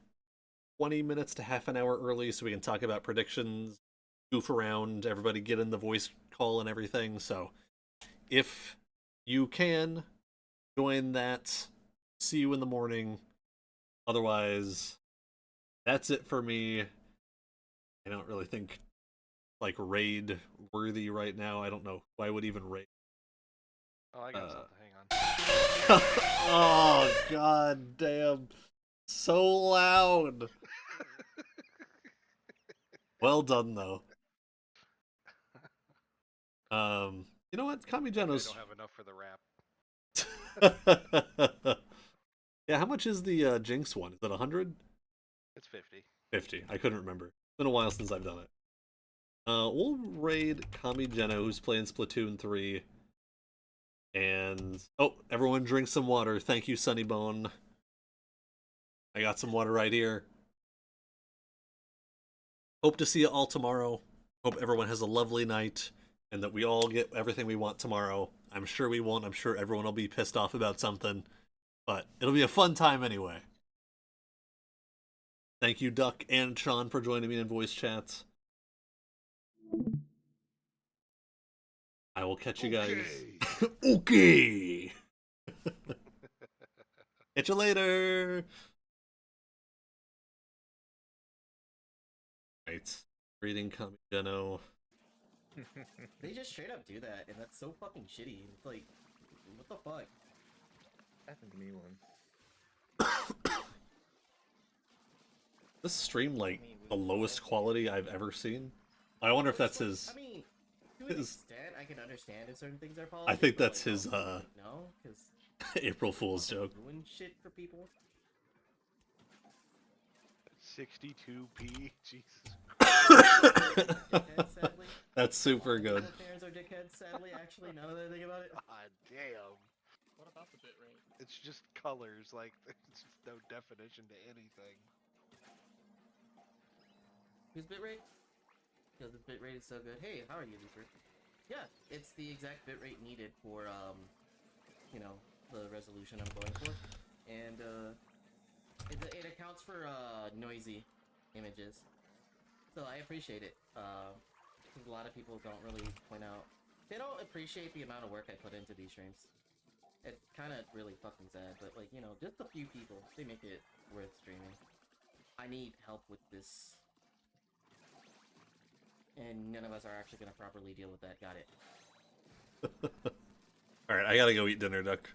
20 minutes to half an hour early so we can talk about predictions, goof around, everybody get in the voice call and everything. So if you can join that, see you in the morning. Otherwise, that's it for me. I don't really think like raid worthy right now. I don't know who I would even raid. Oh, I got something. Hang on. Oh, god damn. So loud. Well done, though. You know what? Kami Geno's... I don't have enough for the wrap. Yeah, how much is the Jinx one? Is it 100? It's 50. 50. I couldn't remember. It's been a while since I've done it. We'll raid Kami Geno, who's playing Splatoon 3. And... oh, everyone drink some water. Thank you, Sunnybone. I got some water right here. Hope to see you all tomorrow. Hope everyone has a lovely night. And that we all get everything we want tomorrow. I'm sure we won't. I'm sure everyone will be pissed off about something. But it'll be a fun time anyway. Thank you, Duck and Sean, for joining me in voice chats. I will catch you guys. Okay. Catch you later. Right. Reading Kamigeno. They just straight up do that, and that's so fucking shitty. It's like, what the fuck? Happened to me once. This stream, like, the lowest quality I've ever seen. I wonder if that's his... I mean, to an extent, I can understand if certain things are polished. I think that's his, no, because April Fool's joke. ruin shit for people. 62p? Jesus. That's super good. Parents are dickheads, sadly, actually, now that I think about it. God damn. What about the bitrate? It's just colors, like, there's just no definition to anything. Whose bitrate? Because this bitrate is so good. Hey, how are you, Reaper? Yeah, it's the exact bitrate needed for, you know, the resolution I'm going for. And, it accounts for, noisy images. So I appreciate it, because a lot of people don't really point out... They don't appreciate the amount of work I put into these streams. It's kind of really fucking sad, but, like, you know, just a few people, they make it worth streaming. I need help with this. And none of us are actually going to properly deal with that. Got it. Alright, I gotta go eat dinner, Duck.